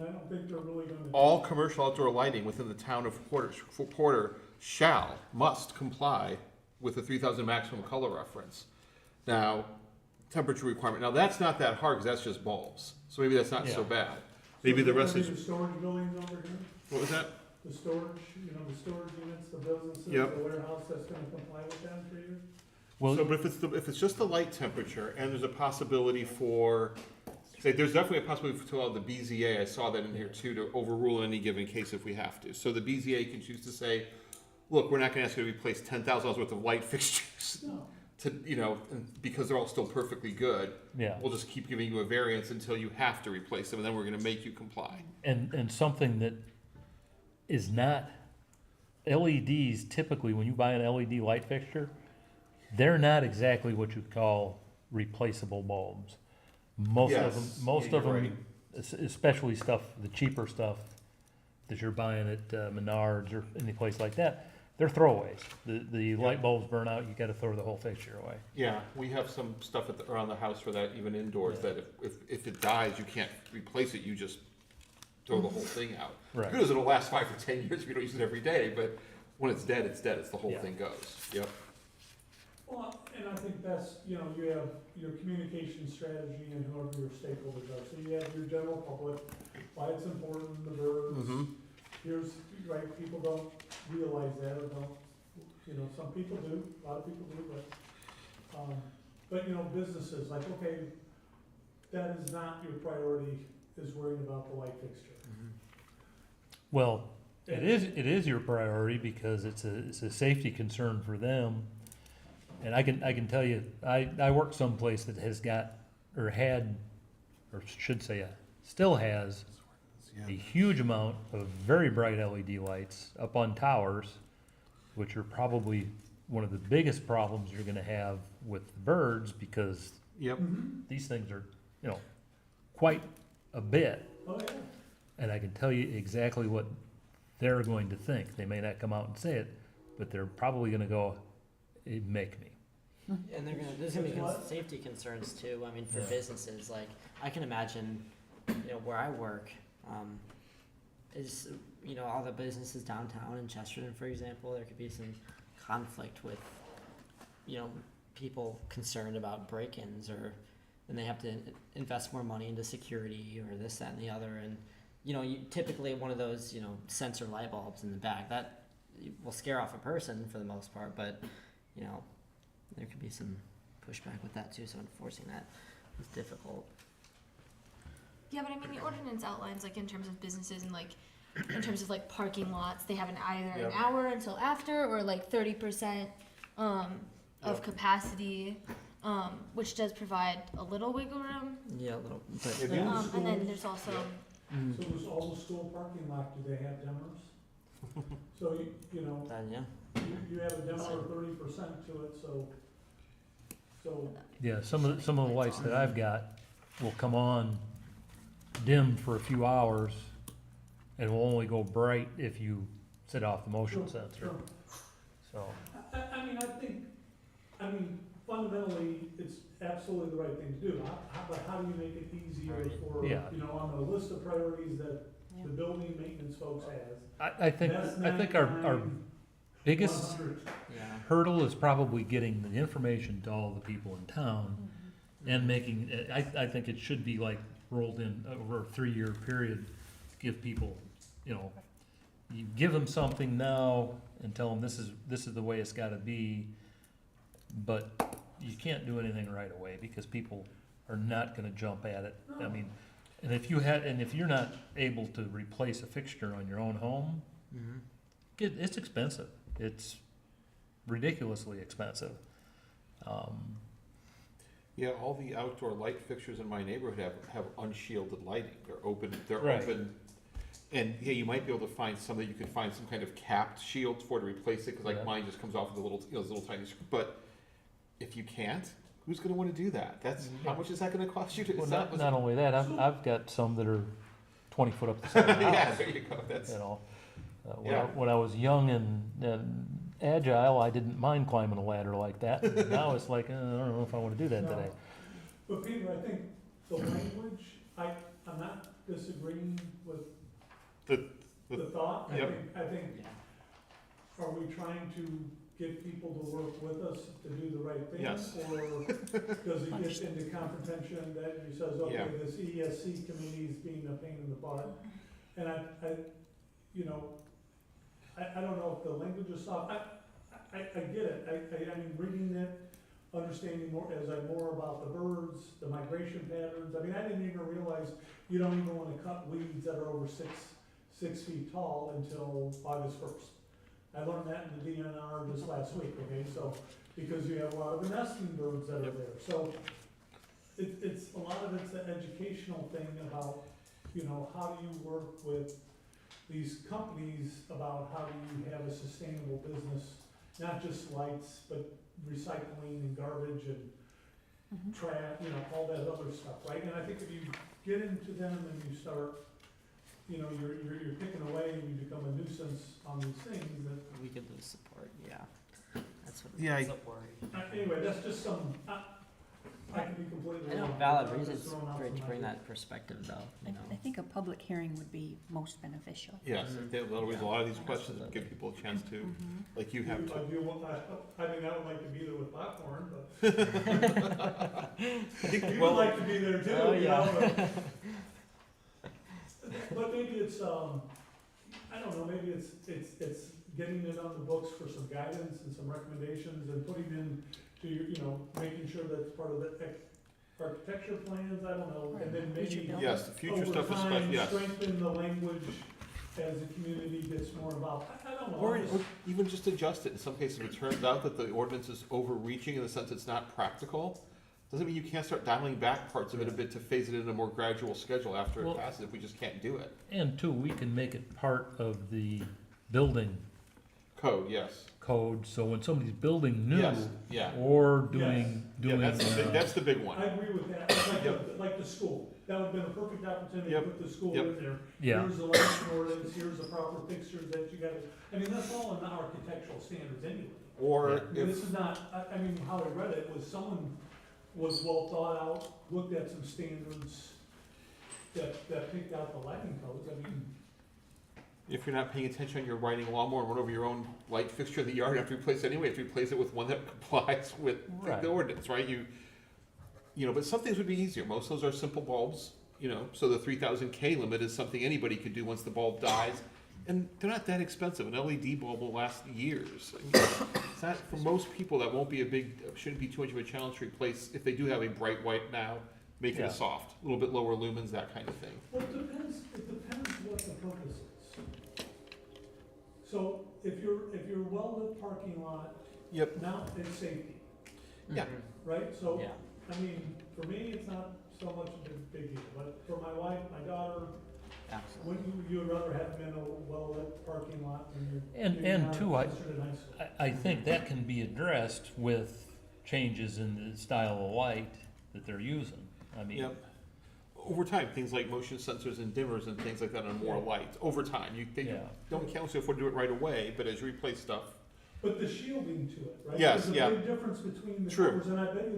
[SPEAKER 9] I don't think they're really gonna.
[SPEAKER 3] All commercial outdoor lighting within the town of Porter must comply with the 3,000 maximum color reference. Now, temperature requirement, now that's not that hard, because that's just bulbs, so maybe that's not so
[SPEAKER 6] Yeah.
[SPEAKER 3] bad. Maybe the rest is,
[SPEAKER 9] The storage buildings over here,
[SPEAKER 3] what was that?
[SPEAKER 9] the storage, you know, the storage units, the businesses, the
[SPEAKER 3] Yep.
[SPEAKER 9] warehouse that's gonna comply with that for you?
[SPEAKER 6] Well,
[SPEAKER 3] So, but if it's just the light temperature, and there's a possibility for, say, there's definitely a possibility to allow the BZA, I saw that in here too, to overrule in any given case if we have to. So the BZA can choose to say, look, we're not gonna ask you to replace $10,000 worth of light fixtures
[SPEAKER 9] No.
[SPEAKER 3] to, you know, because they're all still perfectly good.
[SPEAKER 6] yeah,
[SPEAKER 3] We'll just keep giving you a variance until you have to replace them, and then we're gonna make you comply.
[SPEAKER 6] and something that is not, LEDs typically, when you buy an LED light fixture, they're not exactly what you call replaceable bulbs. Most of them,
[SPEAKER 3] Yes,
[SPEAKER 6] most
[SPEAKER 3] yeah,
[SPEAKER 6] of
[SPEAKER 3] you're
[SPEAKER 6] them, especially stuff, the cheaper stuff that you're buying at Menards or any place like that, they're throwaways. The light bulbs burn out, you gotta throw the whole fixture away.
[SPEAKER 3] Yeah, we have some stuff around the house for that, even indoors, that if it dies, you can't replace it, you just throw the whole thing out.
[SPEAKER 6] Right.
[SPEAKER 3] Good as it'll last 5 or 10 years if you don't use it every day, but when it's dead, it's dead, it's the whole
[SPEAKER 6] Yeah.
[SPEAKER 3] thing goes, yep.
[SPEAKER 9] Well, and I think that's, you know, you have your communication strategy and whoever your stakeholders are. So you have your general public, why it's important, the birds.
[SPEAKER 3] Mm-hmm.
[SPEAKER 9] Here's, right, people don't realize that or don't, you know, some people do, a lot of people do, but, you know, businesses, like, okay, that is not your priority, is worrying about the light fixture.
[SPEAKER 6] Well, it is your priority because it's a safety concern for them. And I can tell you, I work someplace that has got, or had, or should say, still has a huge amount of very bright LED lights up on towers, which are probably one of the biggest problems you're gonna have with the birds, because
[SPEAKER 3] Yep.
[SPEAKER 6] these things are, you know, quite a bit.
[SPEAKER 9] Oh, yeah.
[SPEAKER 6] And I can tell you exactly what they're going to think. They may not come out and say it, but they're probably gonna go, "It'd make me."
[SPEAKER 5] And there's gonna be
[SPEAKER 9] What?
[SPEAKER 5] safety concerns too. I mean, for
[SPEAKER 6] Yeah.
[SPEAKER 5] businesses, like I can imagine, you know, where I work, is, you know, all the businesses downtown in Chesterton, for example, there could be some conflict with, you know, people concerned about break-ins, or then they have to invest more money into security or this, that, and the other. And typically one of those sensor light bulbs in the back that will scare off a person for the most part, but there could be some pushback with that too. So enforcing that is difficult.
[SPEAKER 4] Yeah, but I mean, the ordinance outlines, like, in terms of businesses and, like, in terms of, like, parking lots, they have either an hour until after, or, like, 30% of capacity, which does provide a little wiggle room.
[SPEAKER 5] Yeah, a little. But
[SPEAKER 3] If you-
[SPEAKER 4] And then there's also,
[SPEAKER 9] So does all the school parking lot, do they have dimmers? So
[SPEAKER 5] then
[SPEAKER 9] you have a dimmer of 30% to it, so
[SPEAKER 6] Yeah, some of the lights that I've got will come on dim for a few hours and will only go bright if you set off the motion
[SPEAKER 9] Sure,
[SPEAKER 6] sensor.
[SPEAKER 9] sure.
[SPEAKER 6] So,
[SPEAKER 9] I mean, fundamentally, it's absolutely the right thing to do. But how do you make it easier for,
[SPEAKER 6] Yeah.
[SPEAKER 9] on the list of priorities that the building maintenance folks has?
[SPEAKER 6] I think our
[SPEAKER 9] 99,
[SPEAKER 6] biggest
[SPEAKER 9] 100.
[SPEAKER 5] yeah.
[SPEAKER 6] hurdle is probably getting the information to all the people in town and making, I think it should be like rolled in over a 3-year period, give people, you give them something now and tell them this is the way it's gotta be, but you can't do anything right away because people are not gonna jump at it. I mean, and if you're not able to replace a fixture on your own home,
[SPEAKER 5] Mm-hmm.
[SPEAKER 6] it's expensive. It's ridiculously expensive.
[SPEAKER 3] Yeah, all the outdoor light fixtures in my neighborhood have unshielded lighting. They're open,
[SPEAKER 6] Right.
[SPEAKER 3] And yeah, you might be able to find some that you could find some kind of capped shield for to replace it, because like
[SPEAKER 6] Yeah.
[SPEAKER 3] mine just comes off with a little, those little tiny screw. But if you can't, who's gonna wanna do that? That's, how much is that gonna cost you to
[SPEAKER 6] Well,
[SPEAKER 3] set?
[SPEAKER 6] not only that, I've got some that are 20 foot up the side of the
[SPEAKER 3] Yeah,
[SPEAKER 6] house,
[SPEAKER 3] there you go, that's,
[SPEAKER 6] When when I was young and agile, I didn't mind climbing a ladder like that. And now it's like, I don't know if I want to do that
[SPEAKER 9] No.
[SPEAKER 6] today.
[SPEAKER 9] But Peter, I think the language, I'm not disagreeing with
[SPEAKER 3] The-
[SPEAKER 9] the thought.
[SPEAKER 3] Yep.
[SPEAKER 9] I think, are we trying to get people to work with us to do the right thing?
[SPEAKER 3] Yes.
[SPEAKER 9] Or does it get into confrontation that you says, okay,
[SPEAKER 3] Yeah.
[SPEAKER 9] this ESC committee is being a pain in the butt? And I don't know if the language is soft. I get it. I mean, reading it, understanding more, as I more about the birds, the migration patterns. I mean, I didn't even realize you don't even wanna cut weeds that are over 6 feet tall until August 1st. I learned that in the DNR just last week, okay, so, because you have a lot of the nesting birds that are there, so it's, a lot of it's the educational thing about, how do you work with these companies about how do you have a sustainable business, not just lights, but recycling and garbage and trash, all that other stuff, right? And I think if you get into them and you start, you're picking away and you become a nuisance on these things, that,
[SPEAKER 5] We could lose support. Yeah, that's what.
[SPEAKER 3] Yeah,
[SPEAKER 5] That's a worry.
[SPEAKER 9] anyway, that's just some, I can be completely
[SPEAKER 5] I know
[SPEAKER 9] wrong.
[SPEAKER 5] valid
[SPEAKER 9] I'm just
[SPEAKER 5] reasons.
[SPEAKER 9] throwing out
[SPEAKER 5] Great to
[SPEAKER 9] some
[SPEAKER 5] bring
[SPEAKER 9] ideas.
[SPEAKER 5] that perspective, though.
[SPEAKER 1] I think a public hearing would be most beneficial.
[SPEAKER 3] yes,
[SPEAKER 5] Mhm.
[SPEAKER 3] in other words, a lot of these
[SPEAKER 5] Yeah.
[SPEAKER 3] questions give people a chance to,
[SPEAKER 1] Mhm.
[SPEAKER 3] like you have to.
[SPEAKER 9] I mean, I would like to be there with popcorn, but you would like to be there too,
[SPEAKER 5] Oh, yeah.
[SPEAKER 9] But maybe it's, I don't know, maybe it's getting it on the books for some guidance and some recommendations and putting in to, making sure that's part of the architecture plans, I don't know, and then
[SPEAKER 1] Future
[SPEAKER 9] maybe
[SPEAKER 1] building.
[SPEAKER 3] Yes, the future
[SPEAKER 9] over
[SPEAKER 3] stuff is,
[SPEAKER 9] time,
[SPEAKER 3] yes.
[SPEAKER 9] strengthen the language as the community gets more involved. I don't know.
[SPEAKER 3] Or even just adjust it. In some cases, if it turns out that the ordinance is overreaching in the sense it's not practical, doesn't mean you can't start dialing back parts of it a bit to phase it in a more gradual schedule after
[SPEAKER 6] Well-
[SPEAKER 3] it passes, if we just can't do it.
[SPEAKER 6] And two, we can make it part of the building
[SPEAKER 3] Code, yes.
[SPEAKER 6] code, so when somebody's building new
[SPEAKER 3] Yes, yeah.
[SPEAKER 6] or doing,
[SPEAKER 3] Yeah, that's the big
[SPEAKER 9] I
[SPEAKER 3] one.
[SPEAKER 9] agree with that, it's like,
[SPEAKER 3] Yep.
[SPEAKER 9] like the school, that would've been a perfect opportunity to
[SPEAKER 3] Yep.
[SPEAKER 9] put the school
[SPEAKER 3] Yep.
[SPEAKER 9] in there.
[SPEAKER 6] yeah,
[SPEAKER 9] Here's the lighting ordinance, here's the proper fixtures that you gotta, I mean, that's all in the architectural standards anyway.
[SPEAKER 3] Or
[SPEAKER 6] Yeah.
[SPEAKER 9] I mean, this
[SPEAKER 3] if,
[SPEAKER 9] is not, I mean, how I read it was someone was well thought out, looked at some standards that picked out the lighting codes, I mean,
[SPEAKER 3] If you're not paying attention, you're riding a lawnmower and run over your own light fixture in the yard, you have to replace it anyway, you have to replace it with one that complies with
[SPEAKER 6] Right.
[SPEAKER 3] the ordinance, right? But some things would be easier, most of those are simple bulbs, so the 3000K limit is something anybody could do once the bulb dies. And they're not that expensive, an LED bulb will last years. I mean, it's not, for most people, that won't be shouldn't be too much of a challenge to replace, if they do have a bright white now, make it
[SPEAKER 6] Yeah.
[SPEAKER 3] a soft, a little bit lower lumens, that kind of thing.
[SPEAKER 9] Well, it depends what the purpose is. So if you're well-lit parking lot,
[SPEAKER 3] Yep.
[SPEAKER 9] now it's safety,
[SPEAKER 3] Yeah.
[SPEAKER 9] right? So,
[SPEAKER 5] Yeah.
[SPEAKER 9] I mean, for me, it's not so much a big deal, but for my wife, my daughter,
[SPEAKER 5] Absolutely.
[SPEAKER 9] wouldn't you would rather have them in a well-lit parking lot than you're.
[SPEAKER 6] And-
[SPEAKER 9] getting
[SPEAKER 6] and
[SPEAKER 9] out
[SPEAKER 6] two, I-
[SPEAKER 9] closer to high school?
[SPEAKER 6] I think that can be addressed with changes in the style of light that they're using. I mean,
[SPEAKER 3] Yep. Over time, things like motion sensors and dimmers and things like that on more lights, over time, they
[SPEAKER 6] Yeah.
[SPEAKER 3] don't count if we do it right away, but as you replace stuff.
[SPEAKER 9] But the shielding to it, right?
[SPEAKER 3] Yes,
[SPEAKER 9] There's
[SPEAKER 3] yeah.
[SPEAKER 9] a big difference between the
[SPEAKER 3] True.
[SPEAKER 9] colors, and I bet you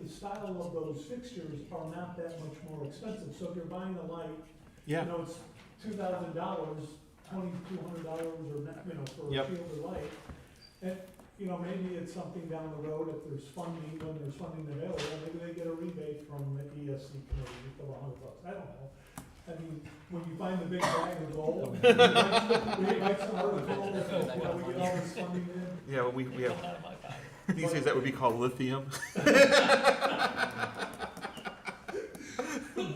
[SPEAKER 9] the style of those fixtures are not that much more expensive. So if you're buying a light,
[SPEAKER 3] Yeah,
[SPEAKER 9] it's $2,000, $2,200 or, for a
[SPEAKER 3] Yep.
[SPEAKER 9] shielded light. And, maybe it's something down the road, if there's funding, when there's funding available, maybe they get a rebate from the ESC committee for $100. I don't know. I mean, when you find the big bag of gold, we write some article, we get all this funding in.
[SPEAKER 3] yeah, we have, these days that would be called lithium.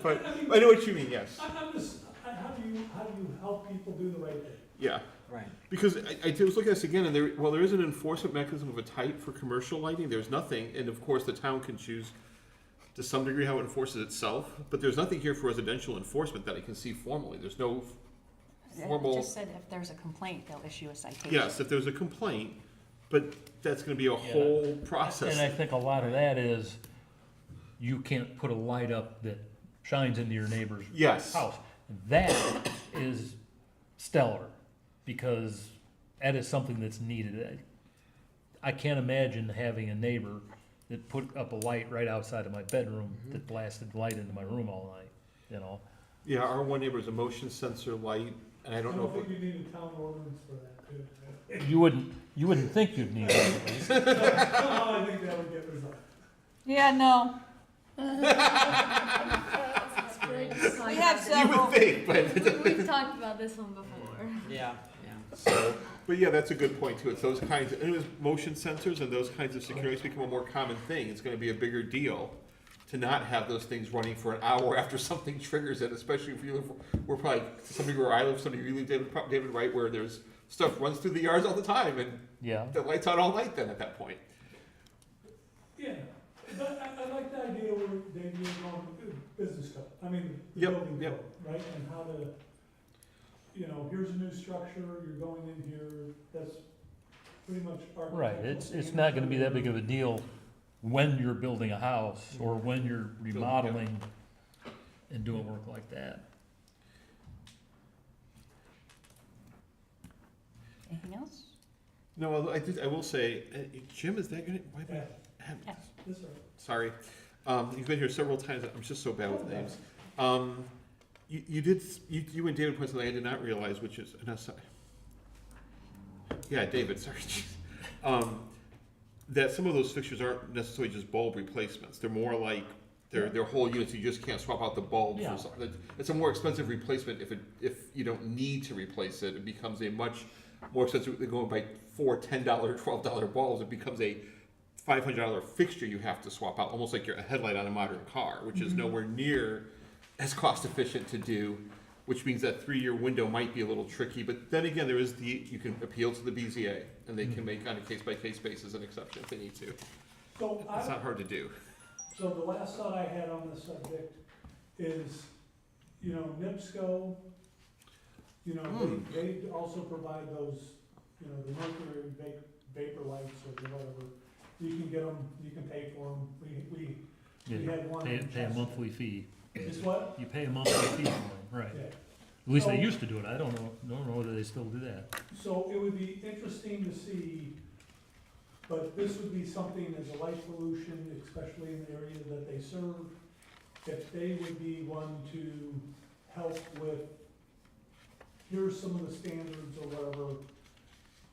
[SPEAKER 3] But I know what you mean, yes.
[SPEAKER 9] I'm just, how do you help people do the right thing?
[SPEAKER 3] Yeah,
[SPEAKER 5] Right.
[SPEAKER 3] because I was looking at this again, and there is an enforcement mechanism of a type for commercial lighting, there's nothing, and of course, the town can choose to some degree how it enforces itself, but there's nothing here for residential enforcement that I can see formally, there's no
[SPEAKER 1] It
[SPEAKER 3] formal.
[SPEAKER 1] just said if there's a complaint, they'll issue a citation.
[SPEAKER 3] Yes, if there's a complaint, but that's gonna be a whole process.
[SPEAKER 6] and I think a lot of that is, you can't put a light up that shines into your neighbor's
[SPEAKER 3] Yes.
[SPEAKER 6] house. That is stellar, because that is something that's needed. I can't imagine having a neighbor that put up a light right outside of my bedroom that blasted light into my room all night,
[SPEAKER 3] Yeah, our one neighbor has a motion sensor light, and I
[SPEAKER 9] I
[SPEAKER 3] don't know
[SPEAKER 9] don't
[SPEAKER 3] if,
[SPEAKER 9] think you need a town ordinance for that, too.
[SPEAKER 6] You wouldn't think you'd need it.
[SPEAKER 9] No, I think that would get resolved.
[SPEAKER 7] Yeah, no, we have
[SPEAKER 3] you
[SPEAKER 7] several.
[SPEAKER 3] would think, but.
[SPEAKER 4] We've talked about this one before.
[SPEAKER 5] Yeah.
[SPEAKER 3] So, but yeah, that's a good point too. It's those kinds, and it was motion sensors and those kinds of securities become a more common thing. It's gonna be a bigger deal to not have those things running for an hour after something triggers it, especially if you live, we're probably, somebody where I live, somebody you live, David, right, where there's stuff runs through the yards all the time and
[SPEAKER 6] Yeah.
[SPEAKER 3] the light's on all night then at that point.
[SPEAKER 9] Yeah, but I like the idea where Dave, you're going with business code, the
[SPEAKER 3] Yep,
[SPEAKER 9] building
[SPEAKER 3] yep.
[SPEAKER 9] code, right? And how to, here's a new structure, you're going in here, that's pretty much architectural.
[SPEAKER 6] Right, it's not gonna be that big of a deal when you're building a house or when you're remodeling and doing work like that.
[SPEAKER 1] Anything else?
[SPEAKER 3] No, I will say, Jim, is that gonna, why,
[SPEAKER 9] Yeah,
[SPEAKER 1] Yeah.
[SPEAKER 9] this is,
[SPEAKER 3] sorry. You've been here several times, I'm just so bad with names. You and David pointed something I did not realize, which is, no, sorry. Yeah, David, sorry. That some of those fixtures aren't necessarily just bulb replacements, they're more like, they're whole units, you just can't swap out the bulb
[SPEAKER 6] Yeah.
[SPEAKER 3] for something. It's a more expensive replacement if you don't need to replace it, it becomes a much more expensive, than going by $4, $10, $12 bulbs, it becomes a $500 fixture you have to swap out, almost like a headlight on a modern car, which is nowhere near as cost efficient to do, which means that 3-year window might be a little tricky, but then again, you can appeal to the BZA, and they can make on a case-by-case basis an exception if they need to.
[SPEAKER 9] so
[SPEAKER 3] It's not hard to do.
[SPEAKER 9] So the last thought I had on this subject is, NIPSCO, they also provide those, the mercury vapor lights or whatever. You can get them, you can pay for them. We
[SPEAKER 6] You
[SPEAKER 9] had one.
[SPEAKER 6] pay
[SPEAKER 9] in
[SPEAKER 6] a
[SPEAKER 9] Chester.
[SPEAKER 6] monthly fee.
[SPEAKER 9] Is what?
[SPEAKER 6] You pay a monthly fee for them, right?
[SPEAKER 9] Yeah.
[SPEAKER 6] At least they
[SPEAKER 9] So-
[SPEAKER 6] used to do it. I don't know whether they still do that.
[SPEAKER 9] So it would be interesting to see, but this would be something as a light pollution, especially in the area that they serve, if they would be one to help with, here's some of the standards or whatever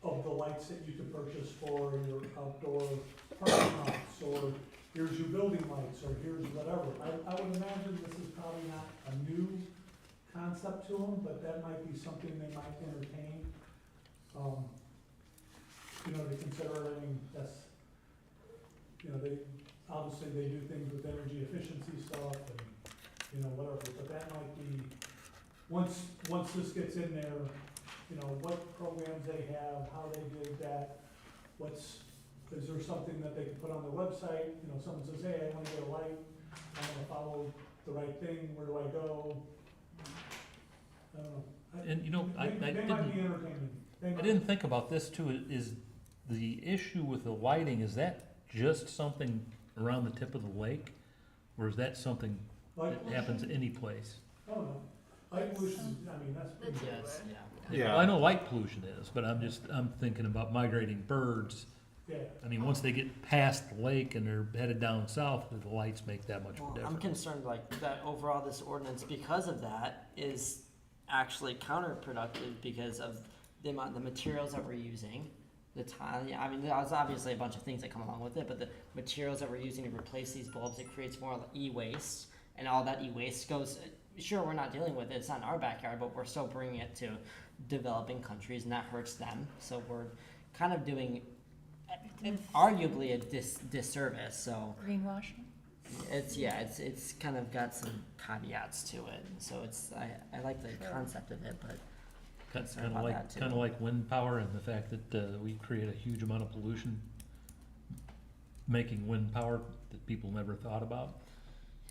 [SPEAKER 9] of the lights that you can purchase for your outdoor parking lots, or here's your building lights, or here's whatever. I would imagine this is probably not a new concept to them, but that might be something they might entertain. You know, to consider, I mean, that's, you know, obviously they do things with energy efficiency stuff and, you know, whatever, but that might be, once this gets in there, you know, what programs they have, how they did that, is there something that they can put on their website? You know, someone says, hey, I wanna get a light, I wanna follow the right thing, where do I go? I don't know.
[SPEAKER 6] And you know, I
[SPEAKER 9] They might
[SPEAKER 6] didn't,
[SPEAKER 9] be entertaining. They
[SPEAKER 6] I
[SPEAKER 9] might.
[SPEAKER 6] didn't think about this too, is the issue with the lighting, is that just something around the tip of the lake? Or is that something
[SPEAKER 9] Light
[SPEAKER 6] that happens
[SPEAKER 9] pollution?
[SPEAKER 6] any place?
[SPEAKER 9] I don't know. Light pollution, I mean, that's pretty.
[SPEAKER 5] Yes, yeah.
[SPEAKER 3] Yeah.
[SPEAKER 6] I know light pollution is, but I'm thinking about migrating birds.
[SPEAKER 9] Yeah.
[SPEAKER 6] I mean, once they get past the lake and they're headed down south, the lights make that much
[SPEAKER 5] Well, I'm
[SPEAKER 6] difference.
[SPEAKER 5] concerned like that overall this ordinance, because of that, is actually counterproductive because of the amount, the materials that we're using, the time, I mean, there's obviously a bunch of things that come along with it, but the materials that we're using to replace these bulbs, it creates more e-waste, and all that e-waste goes, sure, we're not dealing with it, it's not in our backyard, but we're still bringing it to developing countries, and that hurts them, so we're kind of doing arguably a disservice, so
[SPEAKER 1] Greenwashing?
[SPEAKER 5] it's kind of got some caveats to it, so it's, I like the concept of it, but concerned
[SPEAKER 6] Kind
[SPEAKER 5] about
[SPEAKER 6] of
[SPEAKER 5] that too.
[SPEAKER 6] like wind power and the fact that we create a huge amount of pollution making wind power that people never thought about.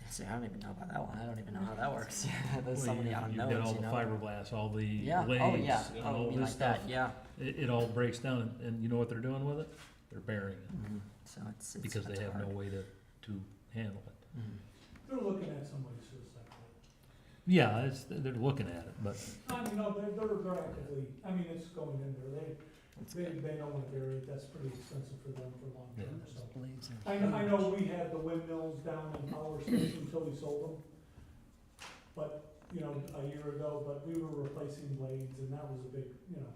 [SPEAKER 5] See, I don't even know about that one, I don't even know how that works, there's so
[SPEAKER 6] Well,
[SPEAKER 5] many
[SPEAKER 6] you've
[SPEAKER 5] unknowns,
[SPEAKER 6] got all
[SPEAKER 5] you
[SPEAKER 6] the
[SPEAKER 5] know?
[SPEAKER 6] fiberglass, all the
[SPEAKER 5] Yeah,
[SPEAKER 6] blades,
[SPEAKER 5] oh yeah,
[SPEAKER 6] and
[SPEAKER 5] oh,
[SPEAKER 6] all
[SPEAKER 5] you mean
[SPEAKER 6] this
[SPEAKER 5] like
[SPEAKER 6] stuff.
[SPEAKER 5] that, yeah.
[SPEAKER 6] It all breaks down, and you know what they're doing with it? They're burying it,
[SPEAKER 5] Mhm. So it's
[SPEAKER 6] because they
[SPEAKER 5] it's
[SPEAKER 6] have no
[SPEAKER 5] hard.
[SPEAKER 6] way to handle it.
[SPEAKER 5] Mhm.
[SPEAKER 9] They're looking at some ways to recycle it.
[SPEAKER 6] Yeah, they're looking at it, but
[SPEAKER 9] I mean, no, they're actively, I mean, it's going in there,
[SPEAKER 5] It's
[SPEAKER 9] they
[SPEAKER 5] good.
[SPEAKER 9] don't wanna bury it, that's pretty expensive for them for long term,
[SPEAKER 6] Yeah.
[SPEAKER 9] so.
[SPEAKER 8] Blades are
[SPEAKER 9] I know we had the windmills down in Power Station until we sold them. But, you know, a year ago, but we were replacing blades and that was a big, you know,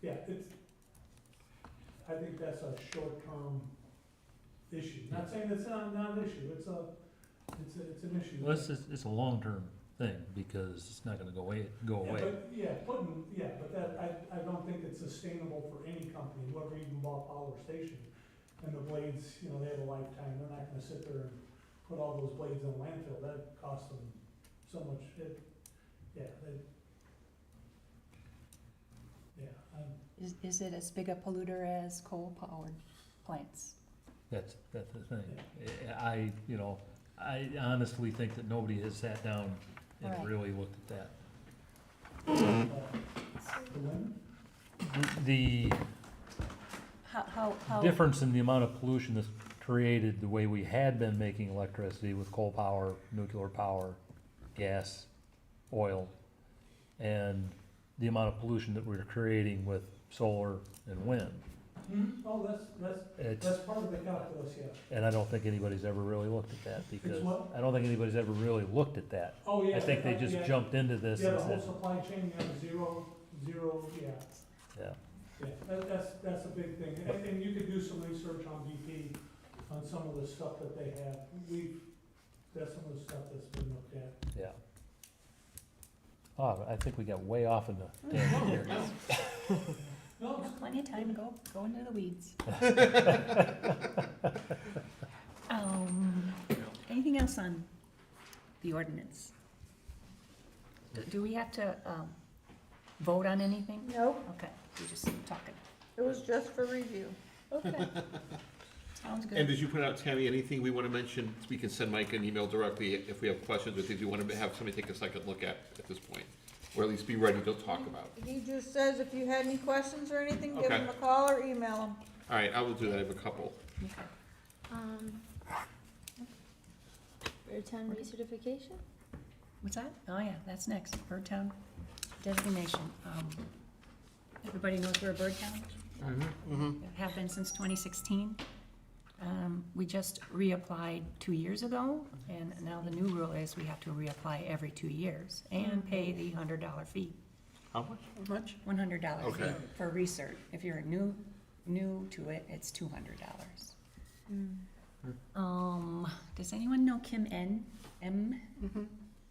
[SPEAKER 9] yeah, I think that's a short-term issue. Not saying it's not an issue, it's an issue.
[SPEAKER 6] well, it's a long-term thing, because it's not gonna go away.
[SPEAKER 9] But that, I don't think it's sustainable for any company, whoever even bought Power Station. And the blades, you know, they have a lifetime, they're not gonna sit there and put all those blades in landfill, that costs them so much,
[SPEAKER 1] Is it as big a polluter as coal-powered plants?
[SPEAKER 6] That's the thing. I honestly think that nobody has sat down and
[SPEAKER 1] Right.
[SPEAKER 6] really looked at that.
[SPEAKER 9] The wind,
[SPEAKER 6] The
[SPEAKER 1] How?
[SPEAKER 6] difference in the amount of pollution that's created the way we had been making electricity with coal power, nuclear power, gas, oil, and the amount of pollution that we're creating with solar and wind.
[SPEAKER 9] oh,
[SPEAKER 6] It's,
[SPEAKER 9] that's part of the calculus, yeah.
[SPEAKER 6] and I don't think anybody's ever really looked at that, because
[SPEAKER 9] what?
[SPEAKER 6] I don't think anybody's ever really looked at that.
[SPEAKER 9] Oh, yeah.
[SPEAKER 6] I think they just
[SPEAKER 9] yeah.
[SPEAKER 6] jumped into this
[SPEAKER 9] Yeah,
[SPEAKER 6] and
[SPEAKER 9] the whole
[SPEAKER 6] said,
[SPEAKER 9] supply chain, you have zero,
[SPEAKER 6] yeah.
[SPEAKER 9] yeah, that's a big thing. And you could do some research on BP, on some of the stuff that they have. That's some of the stuff that's been looked at.
[SPEAKER 6] Yeah. Oh, I think we got way off in the tangent here.
[SPEAKER 9] No,
[SPEAKER 1] Got plenty of time to go into the weeds. Anything else on the ordinance? Do we have to, vote on anything?
[SPEAKER 7] Nope,
[SPEAKER 1] Okay, we're just talking.
[SPEAKER 7] it was just for review.
[SPEAKER 1] Okay. Sounds
[SPEAKER 3] And
[SPEAKER 1] good.
[SPEAKER 3] did you put out, Tammy, anything we wanna mention, we can send Mike an email directly if we have questions or things we wanna have somebody take a second look at this point? Or at least be ready to talk about.
[SPEAKER 7] He just says if you had any questions or anything, give
[SPEAKER 3] Okay.
[SPEAKER 7] him a call or email him.
[SPEAKER 3] Alright, I will do that, I have a couple.
[SPEAKER 1] Okay.
[SPEAKER 4] Birdtown recertification?
[SPEAKER 1] What's that? Oh, yeah, that's next, Bird Town designation. Everybody knows we're a bird town? Have been since 2016. We just reapplied 2 years ago, and now the new rule is we have to reapply every 2 years and pay the $100 fee.
[SPEAKER 3] How much?
[SPEAKER 2] How much?
[SPEAKER 1] $100
[SPEAKER 3] Okay.
[SPEAKER 1] for research. If you're new to it, it's $200. Does anyone know Kim M?
[SPEAKER 2] Mm-hmm.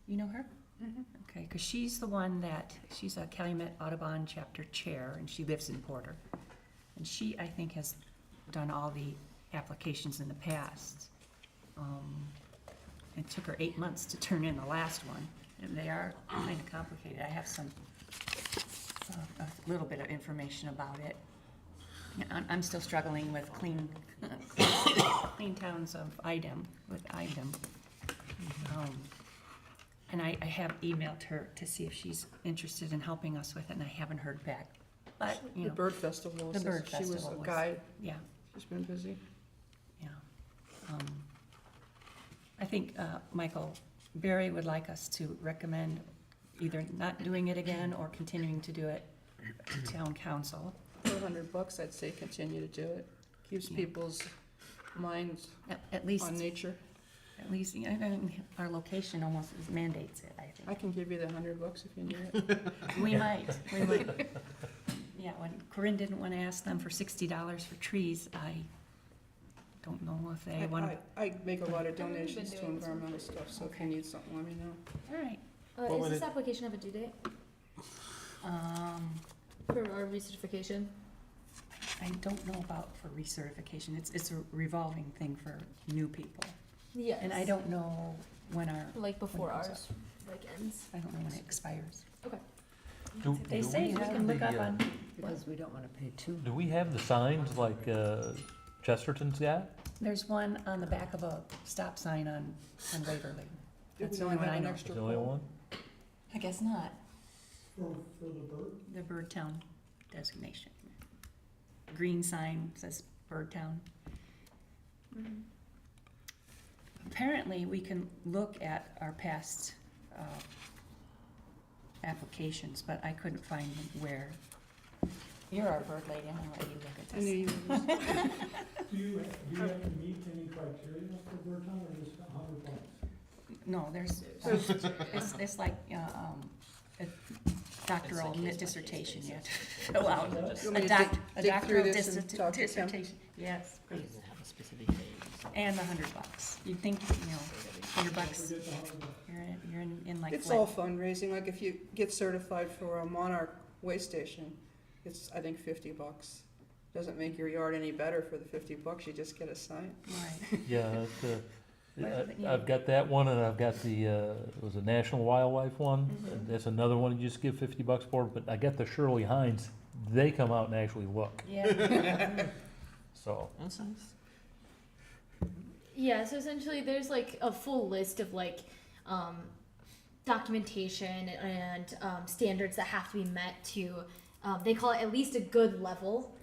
[SPEAKER 1] You know her?
[SPEAKER 2] Mm-hmm.
[SPEAKER 1] Okay, because she's the one she's a Calumet Audubon chapter chair, and she lives in Porter. And she, I think, has done all the applications in the past. It took her 8 months to turn in the last one, and they are kind of complicated. I have a little bit of information about it. I'm still struggling with clean towns of IDEM, with IDEM. And I have emailed her to see if she's interested in helping us with it, and I haven't heard back. But, you
[SPEAKER 2] The
[SPEAKER 1] know,
[SPEAKER 2] bird festival.
[SPEAKER 1] The
[SPEAKER 2] says
[SPEAKER 1] bird
[SPEAKER 2] She was
[SPEAKER 1] festival
[SPEAKER 2] a
[SPEAKER 1] was-
[SPEAKER 2] guide.
[SPEAKER 1] yeah,
[SPEAKER 2] She's been busy.
[SPEAKER 1] yeah. I think Michael Berry would like us to recommend either not doing it again or continuing to do it to town council.
[SPEAKER 2] For $100, I'd say continue to do it. Keeps
[SPEAKER 1] Yeah.
[SPEAKER 2] people's minds
[SPEAKER 1] At least,
[SPEAKER 2] on nature.
[SPEAKER 1] you know, our location almost mandates it, I think.
[SPEAKER 2] I can give you the $100 if you need it.
[SPEAKER 1] We might. Yeah, when Corinne didn't want to ask them for $60 for trees, I don't know if they want to.
[SPEAKER 2] I make a lot of
[SPEAKER 4] Haven't we been
[SPEAKER 2] donations to
[SPEAKER 4] doing this one?
[SPEAKER 2] environmental stuff, so if you need something, let me know.
[SPEAKER 1] All right.
[SPEAKER 3] Well,
[SPEAKER 4] Is
[SPEAKER 3] when
[SPEAKER 4] this
[SPEAKER 3] it-
[SPEAKER 4] application have a due date for our recertification?
[SPEAKER 1] I don't know about for recertification. It's a revolving thing for new people.
[SPEAKER 4] Yes.
[SPEAKER 1] And I don't know when
[SPEAKER 4] Like before
[SPEAKER 1] when it goes
[SPEAKER 4] ours, like ends.
[SPEAKER 1] I don't know when it expires.
[SPEAKER 6] Do
[SPEAKER 1] They say
[SPEAKER 6] we
[SPEAKER 1] we
[SPEAKER 6] have
[SPEAKER 1] can look
[SPEAKER 6] the,
[SPEAKER 1] up on,
[SPEAKER 8] Because we don't wanna pay too.
[SPEAKER 6] Do we have the signs like Chesterton's got?
[SPEAKER 1] there's one on the back of a stop sign on Waverly.
[SPEAKER 2] Did
[SPEAKER 1] That's
[SPEAKER 2] we
[SPEAKER 1] the
[SPEAKER 2] not
[SPEAKER 1] only one
[SPEAKER 2] have
[SPEAKER 1] I
[SPEAKER 2] an
[SPEAKER 1] know.
[SPEAKER 2] extra
[SPEAKER 6] The only
[SPEAKER 2] pole?
[SPEAKER 6] one?
[SPEAKER 1] I guess not,
[SPEAKER 9] For the bird?
[SPEAKER 1] the Bird Town designation. Green sign says Bird Town. Apparently, we can look at our past applications, but I couldn't find where. You're our bird lady, I'm gonna let you look at
[SPEAKER 2] I knew
[SPEAKER 1] this.
[SPEAKER 2] you was.
[SPEAKER 9] Do you have to meet any criteria for bird town or just $100?
[SPEAKER 1] No, it's like, a doctoral dissertation you have to fill out.
[SPEAKER 2] You want me
[SPEAKER 1] A
[SPEAKER 2] to
[SPEAKER 1] doc,
[SPEAKER 2] dig-
[SPEAKER 1] a
[SPEAKER 2] dig through
[SPEAKER 1] doctoral
[SPEAKER 2] this and talk to Tim?
[SPEAKER 1] dissertation, yes,
[SPEAKER 5] It
[SPEAKER 1] please.
[SPEAKER 5] doesn't have a specific date.
[SPEAKER 1] And $100. You'd think, $100,
[SPEAKER 9] Forget the $100.
[SPEAKER 1] you're in like.
[SPEAKER 2] It's
[SPEAKER 1] what?
[SPEAKER 2] all fundraising, like if you get certified for a Monarch way station, it's, I think, $50. Doesn't make your yard any better for the $50, you just get a sign.
[SPEAKER 1] Right.
[SPEAKER 6] Yeah,
[SPEAKER 1] Well, yeah.
[SPEAKER 6] I've got that one, and I've got the, it was a National Wildlife one, and that's another one you just give $50 for, but I got the Shirley Hines, they come out and actually look,
[SPEAKER 1] Yeah,
[SPEAKER 6] so.
[SPEAKER 5] That's nice.
[SPEAKER 4] Yeah, so essentially there's like a full list of like documentation and standards that have to be met to they call it at least a good level.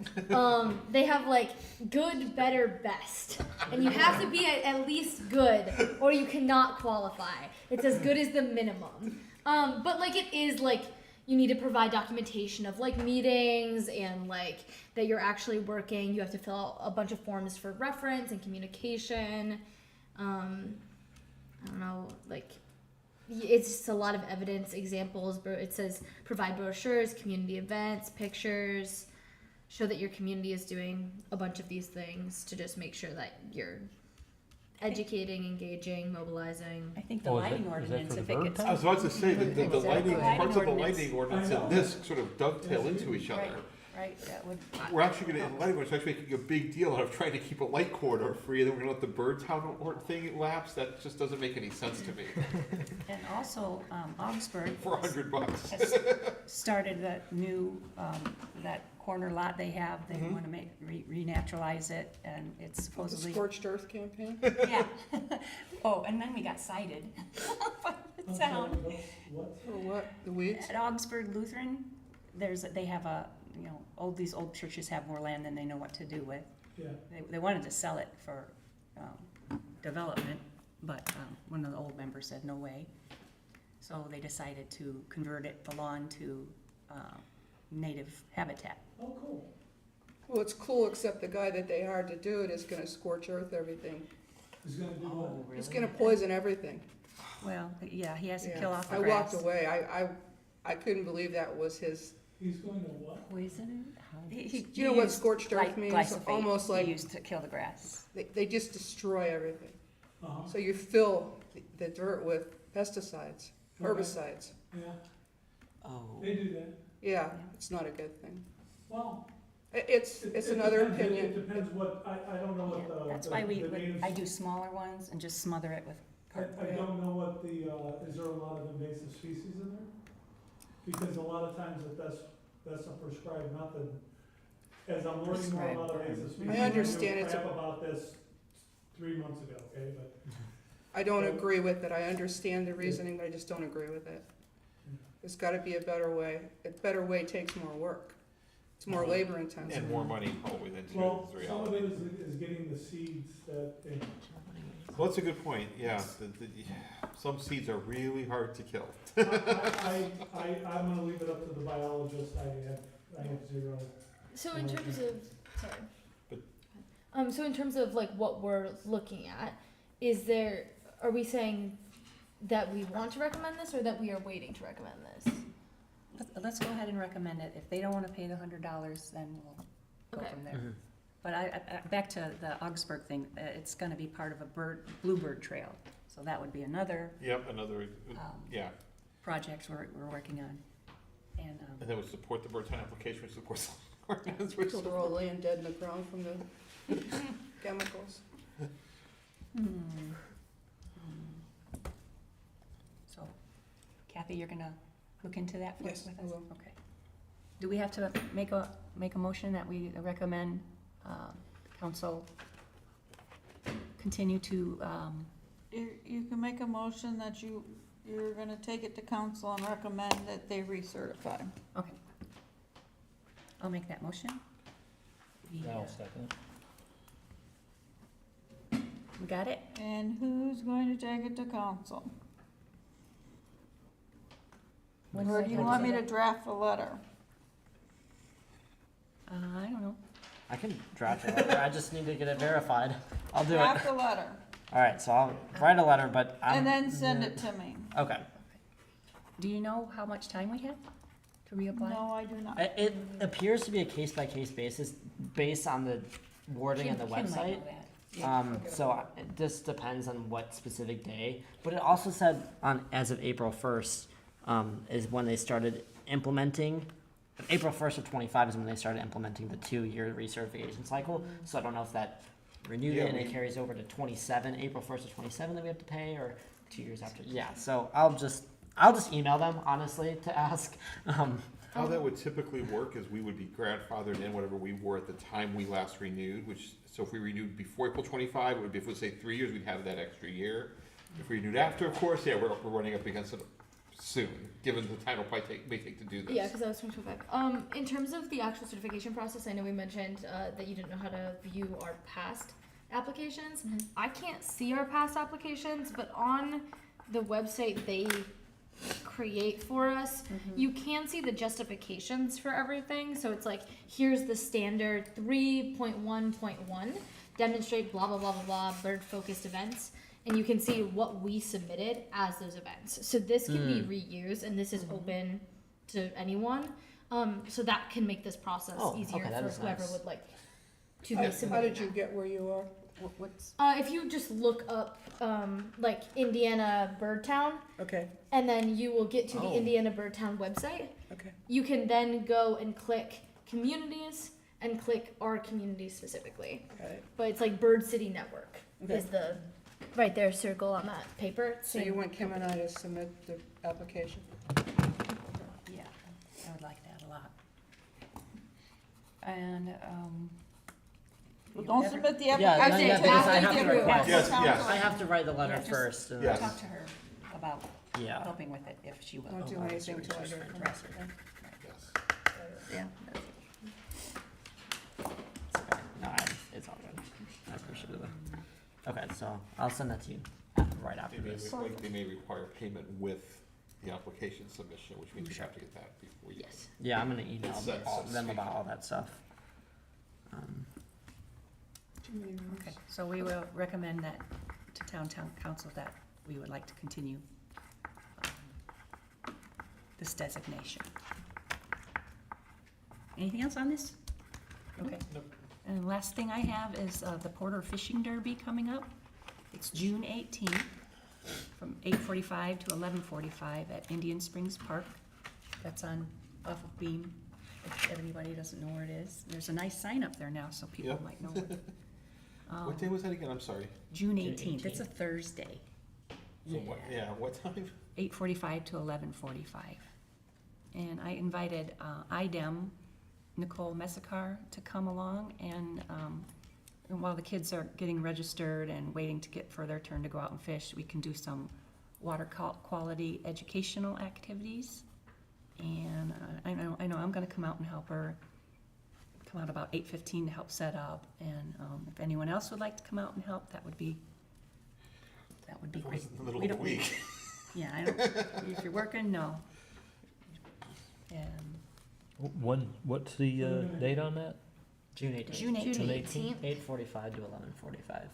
[SPEAKER 4] They have like good, better, best. And you have to be at least good or you cannot qualify. It's as good as the minimum. But like it is like you need to provide documentation of like meetings and like that you're actually working. You have to fill out a bunch of forms for reference and communication. I don't know, like it's just a lot of evidence, examples. It says provide brochures, community events, pictures, show that your community is doing a bunch of these things to just make sure that you're educating, engaging, mobilizing.
[SPEAKER 1] I think the
[SPEAKER 6] Oh, is that-
[SPEAKER 1] lighting
[SPEAKER 6] is that
[SPEAKER 1] ordinance,
[SPEAKER 6] for
[SPEAKER 1] if
[SPEAKER 6] the
[SPEAKER 1] it
[SPEAKER 6] bird
[SPEAKER 1] gets.
[SPEAKER 6] town?
[SPEAKER 3] I was about to say that the lighting,
[SPEAKER 1] Exactly.
[SPEAKER 3] parts of the
[SPEAKER 1] Lighting
[SPEAKER 3] lighting ordinance
[SPEAKER 9] I know.
[SPEAKER 3] and this sort of dovetail into each other.
[SPEAKER 1] Right, that would,
[SPEAKER 3] We're actually gonna, in lighting ordinance, we're actually making a big deal out of trying to keep a light corridor free, then we're gonna let the bird town thing lapse, that just doesn't make any sense to me,
[SPEAKER 1] and also, Augsburg
[SPEAKER 3] for $100.
[SPEAKER 1] has started that new, that corner lot they have, they
[SPEAKER 3] Mhm.
[SPEAKER 1] wanna make, renaturalize it, and it's
[SPEAKER 2] The
[SPEAKER 1] supposedly,
[SPEAKER 2] Scorched Earth campaign?
[SPEAKER 1] yeah. Oh, and then we got cited by the
[SPEAKER 9] I'm sorry,
[SPEAKER 1] town.
[SPEAKER 9] what?
[SPEAKER 2] For what? The weeds?
[SPEAKER 1] At Augsburg Lutheran, they have a, these old churches have more land than they know what to do with.
[SPEAKER 9] Yeah,
[SPEAKER 1] They wanted to sell it for development, but one of the old members said no way. So they decided to convert the lawn to native habitat.
[SPEAKER 9] oh, cool.
[SPEAKER 2] Well, it's cool, except the guy that they hired to do it is gonna scorch earth everything.
[SPEAKER 9] He's gonna do
[SPEAKER 5] Oh,
[SPEAKER 9] what?
[SPEAKER 5] really?
[SPEAKER 2] He's gonna poison everything.
[SPEAKER 1] Well, yeah, he has to
[SPEAKER 2] Yeah.
[SPEAKER 1] kill off the
[SPEAKER 2] I
[SPEAKER 1] grass.
[SPEAKER 2] walked away, I I couldn't believe that was his,
[SPEAKER 9] He's going to what?
[SPEAKER 8] Poison it? How?
[SPEAKER 2] you know what scorched earth means?
[SPEAKER 1] Glyphosate
[SPEAKER 2] Almost
[SPEAKER 1] he
[SPEAKER 2] like,
[SPEAKER 1] used to kill the grass.
[SPEAKER 2] they just destroy everything.
[SPEAKER 9] Uh-huh,
[SPEAKER 2] So you fill the dirt with pesticides, herbicides.
[SPEAKER 9] yeah,
[SPEAKER 5] Oh.
[SPEAKER 9] they do that.
[SPEAKER 2] Yeah, it's not a good thing.
[SPEAKER 9] Well.
[SPEAKER 2] It's
[SPEAKER 9] it
[SPEAKER 2] another
[SPEAKER 9] depends.
[SPEAKER 2] opinion.
[SPEAKER 9] It depends what, I don't know what the.
[SPEAKER 1] That's
[SPEAKER 9] the-
[SPEAKER 1] why
[SPEAKER 9] the natives-
[SPEAKER 1] I do smaller ones and just smother it with
[SPEAKER 9] I
[SPEAKER 1] cardboard.
[SPEAKER 9] don't know what the, is there a lot of invasive species in there? Because a lot of times that's a prescribed method. As I'm learning more about
[SPEAKER 1] Prescribed.
[SPEAKER 9] invasive species.
[SPEAKER 2] I understand
[SPEAKER 9] knew
[SPEAKER 2] it's a-
[SPEAKER 9] crap about this 3 months ago, okay, but.
[SPEAKER 2] I don't agree with it. I understand the reasoning, but I just don't agree with it. There's gotta be a better way. A better way takes more work. It's more labor intensive.
[SPEAKER 3] And more money probably than two,
[SPEAKER 9] Well,
[SPEAKER 3] is the
[SPEAKER 9] some of
[SPEAKER 3] reality.
[SPEAKER 9] it is getting the seeds that,
[SPEAKER 3] Well, that's a good point, yeah. Some seeds are really hard to kill.
[SPEAKER 9] I'm gonna leave it up to the biologist. I have zero.
[SPEAKER 4] So in terms of, sorry.
[SPEAKER 3] But-
[SPEAKER 4] So in terms of like what we're looking at, are we saying that we want to recommend this or that we are waiting to recommend this?
[SPEAKER 1] Let's go ahead and recommend it. If they don't wanna pay the $100, then we'll go
[SPEAKER 4] Okay.
[SPEAKER 1] from there.
[SPEAKER 5] Mhm.
[SPEAKER 1] But back to the Augsburg thing, it's gonna be part of a bluebird trail. So that would be another,
[SPEAKER 3] Yep, another, yeah.
[SPEAKER 1] project we're working on. And,
[SPEAKER 3] And then we support the bird time application, we support the ordinance, which.
[SPEAKER 2] Until they're all laying dead in the ground from the chemicals.
[SPEAKER 1] So Kathy, you're gonna look into that with
[SPEAKER 2] Yes,
[SPEAKER 1] us?
[SPEAKER 2] I will.
[SPEAKER 1] Okay. Do we have to make a motion that we recommend, council continue to,
[SPEAKER 7] You can make a motion that you're gonna take it to council and recommend that they recertify.
[SPEAKER 1] okay. I'll make that motion.
[SPEAKER 6] I'll second.
[SPEAKER 1] We got it?
[SPEAKER 7] And who's going to take it to council?
[SPEAKER 1] When
[SPEAKER 7] Or
[SPEAKER 1] did
[SPEAKER 7] do
[SPEAKER 1] I
[SPEAKER 7] you want me
[SPEAKER 1] say
[SPEAKER 7] to draft a letter?
[SPEAKER 1] that? I don't know.
[SPEAKER 5] I can draft a letter. I just need to get it verified. I'll do it.
[SPEAKER 7] Draft a letter,
[SPEAKER 5] All right, so I'll write a letter, but
[SPEAKER 7] and then send it to me.
[SPEAKER 5] Okay.
[SPEAKER 1] Do you know how much time we have to reapply?
[SPEAKER 7] No, I do not.
[SPEAKER 5] It appears to be a case by case basis based on the wording on the
[SPEAKER 1] Kim might know
[SPEAKER 5] website.
[SPEAKER 1] that.
[SPEAKER 5] So it just depends on what specific day. But it also said on as of April 1st is when they started implementing. April 1st of 25 is when they started implementing the 2-year recertification cycle. So I don't know if that renewed
[SPEAKER 3] Yeah,
[SPEAKER 5] it and it carries over to 27, April 1st of 27 that we have to pay, or 2 years after. Yeah. So I'll just email them honestly to ask.
[SPEAKER 3] How that would typically work is we would be grandfathered in whatever we were at the time we last renewed, so if we renewed before April 25, it would be, if we say 3 years, we'd have that extra year. If we renewed after, of course, yeah, we're running up against it soon, given the time it may take to do this.
[SPEAKER 4] Yeah, because that was 2025. In terms of the actual certification process, I know we mentioned that you didn't know how to view our past applications.
[SPEAKER 1] Mhm.
[SPEAKER 4] I can't see our past applications, but on the website they create for us, you can see the justifications for everything. So it's like, here's the standard 3.1.1, demonstrate blah, blah, blah, blah, blah, bird-focused events. And you can see what we submitted as those events. So this can be reused, and this is open to anyone. So that can make this process
[SPEAKER 5] Oh,
[SPEAKER 4] easier
[SPEAKER 5] okay, that
[SPEAKER 4] for
[SPEAKER 5] is
[SPEAKER 4] whoever
[SPEAKER 5] nice.
[SPEAKER 4] would like to
[SPEAKER 2] How
[SPEAKER 4] be
[SPEAKER 2] how
[SPEAKER 4] submitting
[SPEAKER 2] did you
[SPEAKER 4] that.
[SPEAKER 2] get where you are?
[SPEAKER 1] What's,
[SPEAKER 4] If you just look up like Indiana Birdtown,
[SPEAKER 2] Okay,
[SPEAKER 4] and then you will get to the
[SPEAKER 5] Oh.
[SPEAKER 4] Indiana Birdtown website.
[SPEAKER 2] okay.
[SPEAKER 4] You can then go and click communities and click our community specifically.
[SPEAKER 2] Got it.
[SPEAKER 4] But it's like Bird City Network
[SPEAKER 2] Okay.
[SPEAKER 4] is the right there circle on that paper.
[SPEAKER 2] So you want Kim and I to submit the application?
[SPEAKER 1] yeah, I would like that a lot. And,
[SPEAKER 7] Well, don't submit the
[SPEAKER 5] Yeah,
[SPEAKER 7] application
[SPEAKER 5] yeah,
[SPEAKER 7] until
[SPEAKER 5] because I
[SPEAKER 7] after
[SPEAKER 5] have
[SPEAKER 7] you
[SPEAKER 5] to
[SPEAKER 7] get
[SPEAKER 5] request.
[SPEAKER 3] Yes,
[SPEAKER 7] council.
[SPEAKER 3] yes.
[SPEAKER 5] I have to write the letter
[SPEAKER 1] Yeah, just-
[SPEAKER 5] first. And
[SPEAKER 3] Yes.
[SPEAKER 1] talk to her about
[SPEAKER 5] Yeah.
[SPEAKER 1] helping with it if she will.
[SPEAKER 2] Don't do
[SPEAKER 5] wow,
[SPEAKER 2] anything
[SPEAKER 5] that's
[SPEAKER 2] till I
[SPEAKER 5] really
[SPEAKER 2] hear from
[SPEAKER 5] interesting.
[SPEAKER 2] her.
[SPEAKER 3] Yes.
[SPEAKER 1] Yeah.
[SPEAKER 5] It's okay. No, it's all good. I appreciate it. Okay, so I'll send that to you right after this.
[SPEAKER 3] They may require payment with the application submission, which means you have to get that before you.
[SPEAKER 4] Yes.
[SPEAKER 5] Yeah, I'm gonna email
[SPEAKER 3] It's set, so to
[SPEAKER 5] them
[SPEAKER 3] speak.
[SPEAKER 5] about all that stuff.
[SPEAKER 1] Okay, so we will recommend that to town council that we would like to continue this designation. Anything else on this? Okay. And the last thing I have is the Porter Fishing Derby coming up. It's June 18th from 8:45 to 11:45 at Indian Springs Park. That's off of Beam, if everybody doesn't know where it is. There's a nice sign up there now, so people
[SPEAKER 3] Yep.
[SPEAKER 1] might know.
[SPEAKER 3] What day was that again? I'm sorry.
[SPEAKER 1] June 18th, it's a Thursday,
[SPEAKER 3] So what, what time?
[SPEAKER 1] 8:45 to 11:45. And I invited IDEM, Nicole Messacar, to come along, and while the kids are getting registered and waiting to get for their turn to go out and fish, we can do some water quality educational activities. And I know I'm gonna come out and help her, come out about 8:15 to help set up, and if anyone else would like to come out and help, that would be
[SPEAKER 3] That
[SPEAKER 1] great.
[SPEAKER 3] was in the middle
[SPEAKER 1] We
[SPEAKER 3] of the
[SPEAKER 1] don't-
[SPEAKER 3] week.
[SPEAKER 1] Yeah, I don't, if you're working, no. And
[SPEAKER 6] What's the date on that?
[SPEAKER 5] June 18th.
[SPEAKER 1] June 18th.
[SPEAKER 4] June
[SPEAKER 6] 18th.
[SPEAKER 4] 18th.
[SPEAKER 5] 8:45 to 11:45.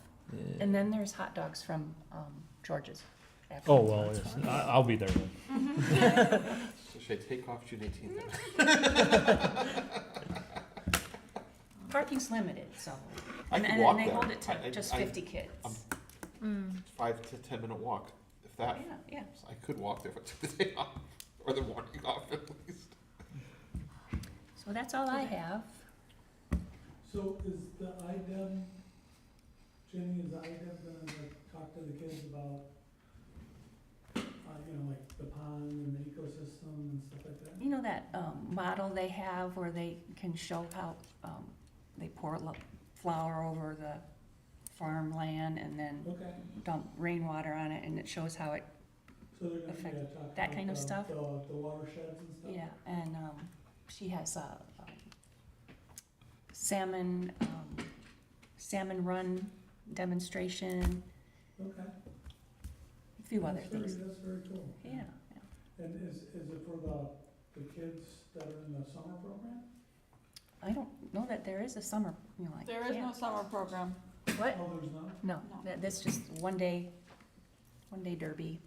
[SPEAKER 1] And then there's hot dogs from George's. after.
[SPEAKER 6] Oh, well, yes, I'll be there then.
[SPEAKER 3] So should I take off June 18th?
[SPEAKER 1] Parking's limited, so.
[SPEAKER 3] I
[SPEAKER 1] And,
[SPEAKER 3] could
[SPEAKER 1] and
[SPEAKER 3] walk
[SPEAKER 1] they
[SPEAKER 3] there.
[SPEAKER 1] hold it
[SPEAKER 3] I-
[SPEAKER 1] to just
[SPEAKER 3] I-
[SPEAKER 1] 50 kids.
[SPEAKER 3] I'm- 5 to 10 minute walk, if that.
[SPEAKER 1] Yeah, yeah.
[SPEAKER 3] So I could walk there if I took the day off, or the morning off at least.
[SPEAKER 1] So that's all I have.
[SPEAKER 9] So is the IDEM, Jenny, is the IDEM gonna like talk to the kids about, you know, like the pond and the ecosystem and stuff like that?
[SPEAKER 1] You know that model they have where they can show how they pour flour over the farmland and then
[SPEAKER 9] Okay,
[SPEAKER 1] dump rainwater on it, and it shows how it,
[SPEAKER 9] so they're gonna,
[SPEAKER 1] Affect
[SPEAKER 9] yeah, talk
[SPEAKER 1] that
[SPEAKER 9] about
[SPEAKER 1] kind of stuff?
[SPEAKER 9] The watersheds and stuff?
[SPEAKER 1] yeah, and she has a salmon run demonstration,
[SPEAKER 9] Okay.
[SPEAKER 1] a few other things.
[SPEAKER 9] That's very cool.
[SPEAKER 1] Yeah, yeah.
[SPEAKER 9] And is it for the kids that are in the summer program?
[SPEAKER 1] I don't know that there is a summer, you know, like.
[SPEAKER 7] There is no
[SPEAKER 1] camp.
[SPEAKER 7] summer program.
[SPEAKER 1] What?
[SPEAKER 9] Oh, there's not?
[SPEAKER 1] No,
[SPEAKER 7] No.
[SPEAKER 1] that's just one day derby.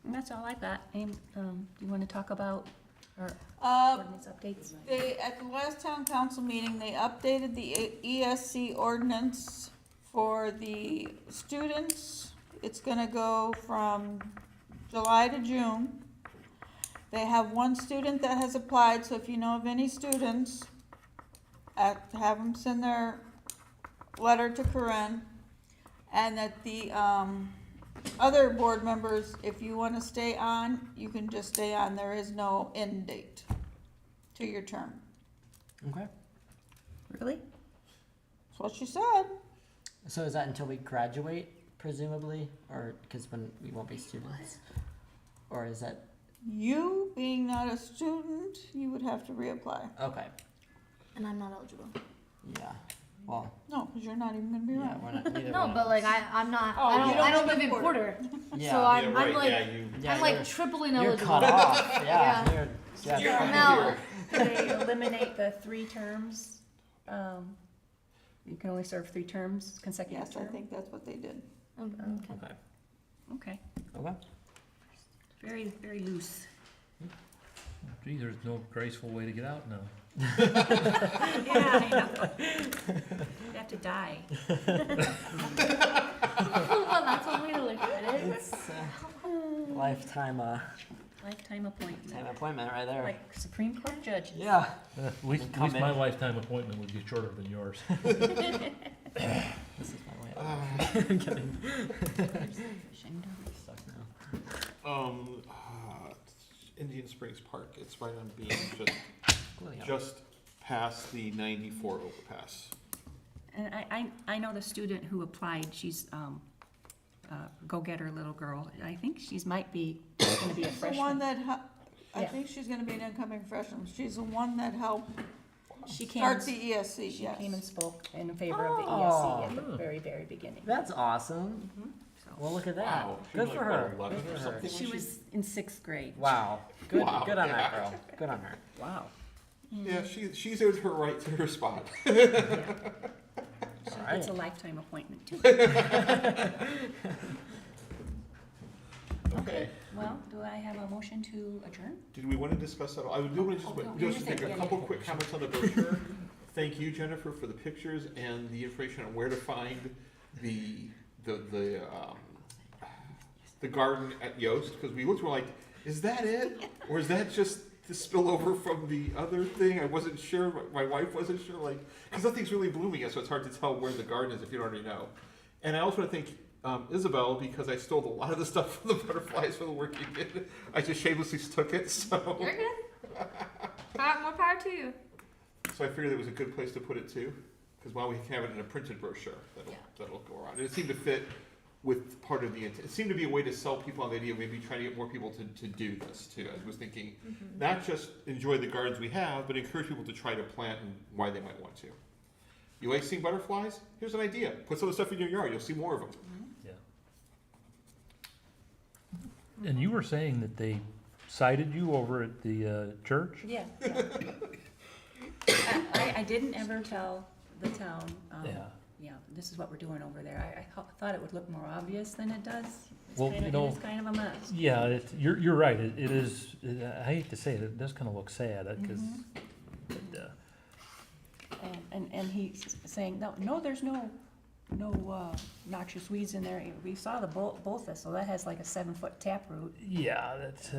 [SPEAKER 1] And that's all I've got. Do you wanna talk about our ordinance updates?
[SPEAKER 7] They, at the last town council meeting, they updated the ESC ordinance for the students. It's gonna go from July to June. They have one student that has applied, so if you know of any students, have them send their letter to Corinne. And that the, other board members, if you wanna stay on, you can just stay on. There is no end date to your term.
[SPEAKER 5] Okay.
[SPEAKER 1] Really?
[SPEAKER 7] That's what she said.
[SPEAKER 5] So is that until we graduate, presumably, or because when we won't be students, or is that
[SPEAKER 7] You, being not a student, you would have to reapply.
[SPEAKER 5] okay?
[SPEAKER 4] And I'm not eligible.
[SPEAKER 5] Yeah. Well,
[SPEAKER 7] No, because you're not even gonna be
[SPEAKER 5] yeah,
[SPEAKER 7] around.
[SPEAKER 5] we're not. Neither
[SPEAKER 4] No,
[SPEAKER 5] one
[SPEAKER 4] but
[SPEAKER 5] of
[SPEAKER 4] like
[SPEAKER 5] us.
[SPEAKER 4] I'm not.
[SPEAKER 7] Oh,
[SPEAKER 4] I
[SPEAKER 7] you
[SPEAKER 4] don't.
[SPEAKER 7] don't
[SPEAKER 4] I don't
[SPEAKER 7] live
[SPEAKER 4] live
[SPEAKER 7] in
[SPEAKER 4] in Porter.
[SPEAKER 5] Yeah.
[SPEAKER 4] So
[SPEAKER 3] Yeah,
[SPEAKER 4] I'm
[SPEAKER 3] right,
[SPEAKER 4] like
[SPEAKER 3] yeah, you.
[SPEAKER 5] Yeah,
[SPEAKER 4] I'm like
[SPEAKER 5] you're-
[SPEAKER 4] triple
[SPEAKER 5] You're
[SPEAKER 4] ineligible.
[SPEAKER 5] cut off. Yeah.
[SPEAKER 4] Yeah.
[SPEAKER 5] You're, yeah.
[SPEAKER 3] You're
[SPEAKER 4] I'm
[SPEAKER 3] out
[SPEAKER 4] out.
[SPEAKER 3] here.
[SPEAKER 1] Did they eliminate the 3 terms? You can only serve 3 terms, consecutive
[SPEAKER 7] Yes, I
[SPEAKER 1] term?
[SPEAKER 7] think that's what they did.
[SPEAKER 4] Okay.
[SPEAKER 5] Okay.
[SPEAKER 1] Okay,
[SPEAKER 5] Okay.
[SPEAKER 1] very, very loose.
[SPEAKER 6] Gee, there's no graceful way to get out now.
[SPEAKER 1] Yeah, I know. You have to die.
[SPEAKER 4] Well, that's one way to look at it.
[SPEAKER 5] It's lifetime
[SPEAKER 1] Lifetime appointment,
[SPEAKER 5] appointment right there.
[SPEAKER 1] like Supreme Court judges.
[SPEAKER 5] Yeah.
[SPEAKER 6] At least
[SPEAKER 5] Come
[SPEAKER 6] my
[SPEAKER 5] in.
[SPEAKER 6] lifetime appointment would be shorter than yours.
[SPEAKER 5] This is my way out. I'm kidding. Stuck now.
[SPEAKER 3] Indian Springs Park, it's right on Beam,
[SPEAKER 5] Coolio.
[SPEAKER 3] just past the 94 overpass.
[SPEAKER 1] And I know the student who applied, she's, go-getter little girl. I think she's might be, gonna be a
[SPEAKER 7] The one
[SPEAKER 1] freshman.
[SPEAKER 7] that, I
[SPEAKER 1] Yeah.
[SPEAKER 7] think she's gonna be an incoming freshman. She's the one that helped
[SPEAKER 1] She came,
[SPEAKER 7] start the ESC,
[SPEAKER 1] she
[SPEAKER 7] yes.
[SPEAKER 1] came and spoke in favor of the
[SPEAKER 5] Oh.
[SPEAKER 1] ESC at the very, very beginning.
[SPEAKER 5] That's awesome.
[SPEAKER 1] So,
[SPEAKER 5] Well, look at that.
[SPEAKER 3] Wow, she
[SPEAKER 5] Good
[SPEAKER 3] was
[SPEAKER 5] for
[SPEAKER 3] like,
[SPEAKER 5] her.
[SPEAKER 3] what, 11
[SPEAKER 5] Good
[SPEAKER 3] or
[SPEAKER 5] for her.
[SPEAKER 3] something?
[SPEAKER 1] she was in 6th grade.
[SPEAKER 5] Wow. Good.
[SPEAKER 3] Wow,
[SPEAKER 5] Good on
[SPEAKER 3] yeah.
[SPEAKER 5] that girl. Good on her.
[SPEAKER 1] Wow.
[SPEAKER 3] Yeah, she's earned her right to her spot.
[SPEAKER 1] It's a lifetime appointment too.
[SPEAKER 3] Okay.
[SPEAKER 1] Well, do I have a motion to adjourn?
[SPEAKER 3] Did we want to discuss that? I would do want to
[SPEAKER 1] Oh, no,
[SPEAKER 3] just,
[SPEAKER 1] you
[SPEAKER 3] just
[SPEAKER 1] were
[SPEAKER 3] make a
[SPEAKER 1] saying-
[SPEAKER 3] couple quick comments on the brochure. Thank you, Jennifer, for the pictures and the information on where to find the garden at Yost, because we looked, we're like, is that it? Or is that just the spillover from the other thing? I wasn't sure, my wife wasn't sure, like, because nothing's really blooming yet, so it's hard to tell where the garden is if you don't already know. And I also want to thank Isabel, because I stole a lot of the stuff from the butterflies for the work you did. I just shamelessly took it, so.
[SPEAKER 4] You're good. More power to you.
[SPEAKER 3] So I figured it was a good place to put it too, because while we can have it in a printed brochure, that'll go around. And it seemed to fit with part of the, it seemed to be a way to sell people on the idea of maybe trying to get more people to do this too. I was thinking, not just enjoy the gardens we have, but encourage people to try to plant and why they might want to. You like seeing butterflies? Here's an idea. Put some of the stuff in your yard, you'll see more of them.
[SPEAKER 6] And you were saying that they cited you over at the church?
[SPEAKER 1] Yeah. I didn't ever tell the town, yeah, this is what we're doing over there. I thought it would look more obvious than it does.
[SPEAKER 6] Well, you know-
[SPEAKER 1] It's kind of a mess.
[SPEAKER 6] Yeah, you're right. It is. I hate to say it. It does kind of look sad because.
[SPEAKER 1] And he's saying, no, there's no noxious weeds in there. We saw the both, so that has like a 7-foot taproot.
[SPEAKER 6] Yeah, that's.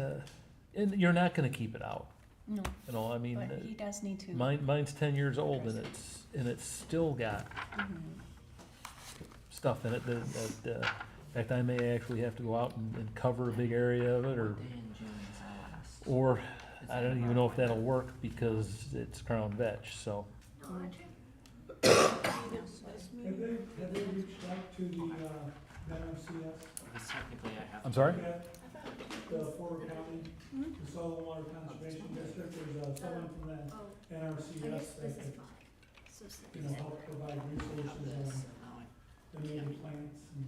[SPEAKER 6] And you're not going to keep it out.
[SPEAKER 1] No,
[SPEAKER 6] You know, I mean,
[SPEAKER 1] but he does need to.
[SPEAKER 6] mine's 10 years old and it's still got stuff in it that. In fact, I may actually have to go out and cover a big area of it, or I don't even know if that'll work because it's crown vetch. So.
[SPEAKER 9] Have they reached out to the NRCS?
[SPEAKER 6] I'm sorry.
[SPEAKER 9] The Porter County, the Soil and Water Conservation District, there's someone from the NRCS that could, help provide resources on the native plants and.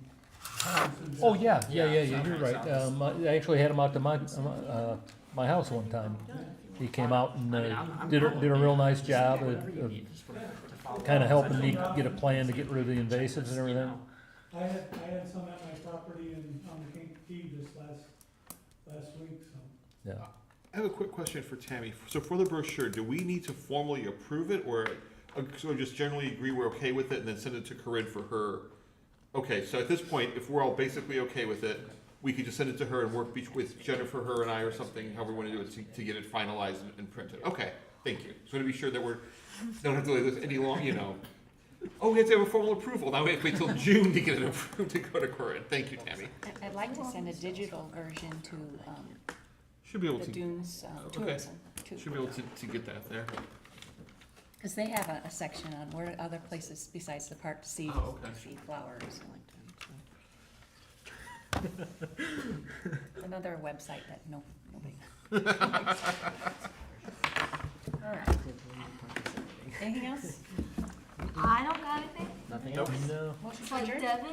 [SPEAKER 6] Oh yeah. You're right. I actually had him out to my house one time. He came out and did a real nice job of kind of helping me get a plan to get rid of the invasives and everything.
[SPEAKER 9] I had some at my property on the Kankakee just last week, so.
[SPEAKER 6] Yeah.
[SPEAKER 3] I have a quick question for Tammy. So for the brochure, do we need to formally approve it, or sort of just generally agree we're okay with it and then send it to Corinne for her? Okay, so at this point, if we're all basically okay with it, we could just send it to her and work with Jennifer, her and I, or something, however we want to do it, to get it finalized and printed. Okay, thank you. So to be sure that don't have to delay this any longer, Oh, we have to have a formal approval. Now we have to wait till June to get it approved to go to Corinne. Thank you, Tammy.
[SPEAKER 1] I'd like to send a digital version to
[SPEAKER 3] Should be able
[SPEAKER 1] the
[SPEAKER 3] to,
[SPEAKER 1] Dunes
[SPEAKER 3] Okay.
[SPEAKER 1] tourism too.
[SPEAKER 3] should be able to get that there.
[SPEAKER 1] Because they have a section on where other places besides the park to see,
[SPEAKER 3] Oh, okay.
[SPEAKER 1] to see flowers. Another website that nobody. All right. Anything else?
[SPEAKER 4] I don't got anything.
[SPEAKER 5] Nothing else?
[SPEAKER 6] No,
[SPEAKER 1] Motion
[SPEAKER 4] It's
[SPEAKER 1] to
[SPEAKER 4] like
[SPEAKER 1] adjourn?
[SPEAKER 4] Devin.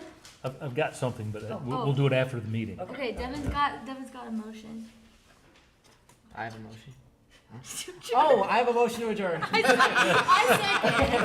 [SPEAKER 6] I've got something, but
[SPEAKER 1] Oh.
[SPEAKER 6] we'll do it after the meeting.
[SPEAKER 4] Okay, Devin's got a motion.
[SPEAKER 5] I have a motion. Oh, I have a motion to adjourn.
[SPEAKER 4] I second.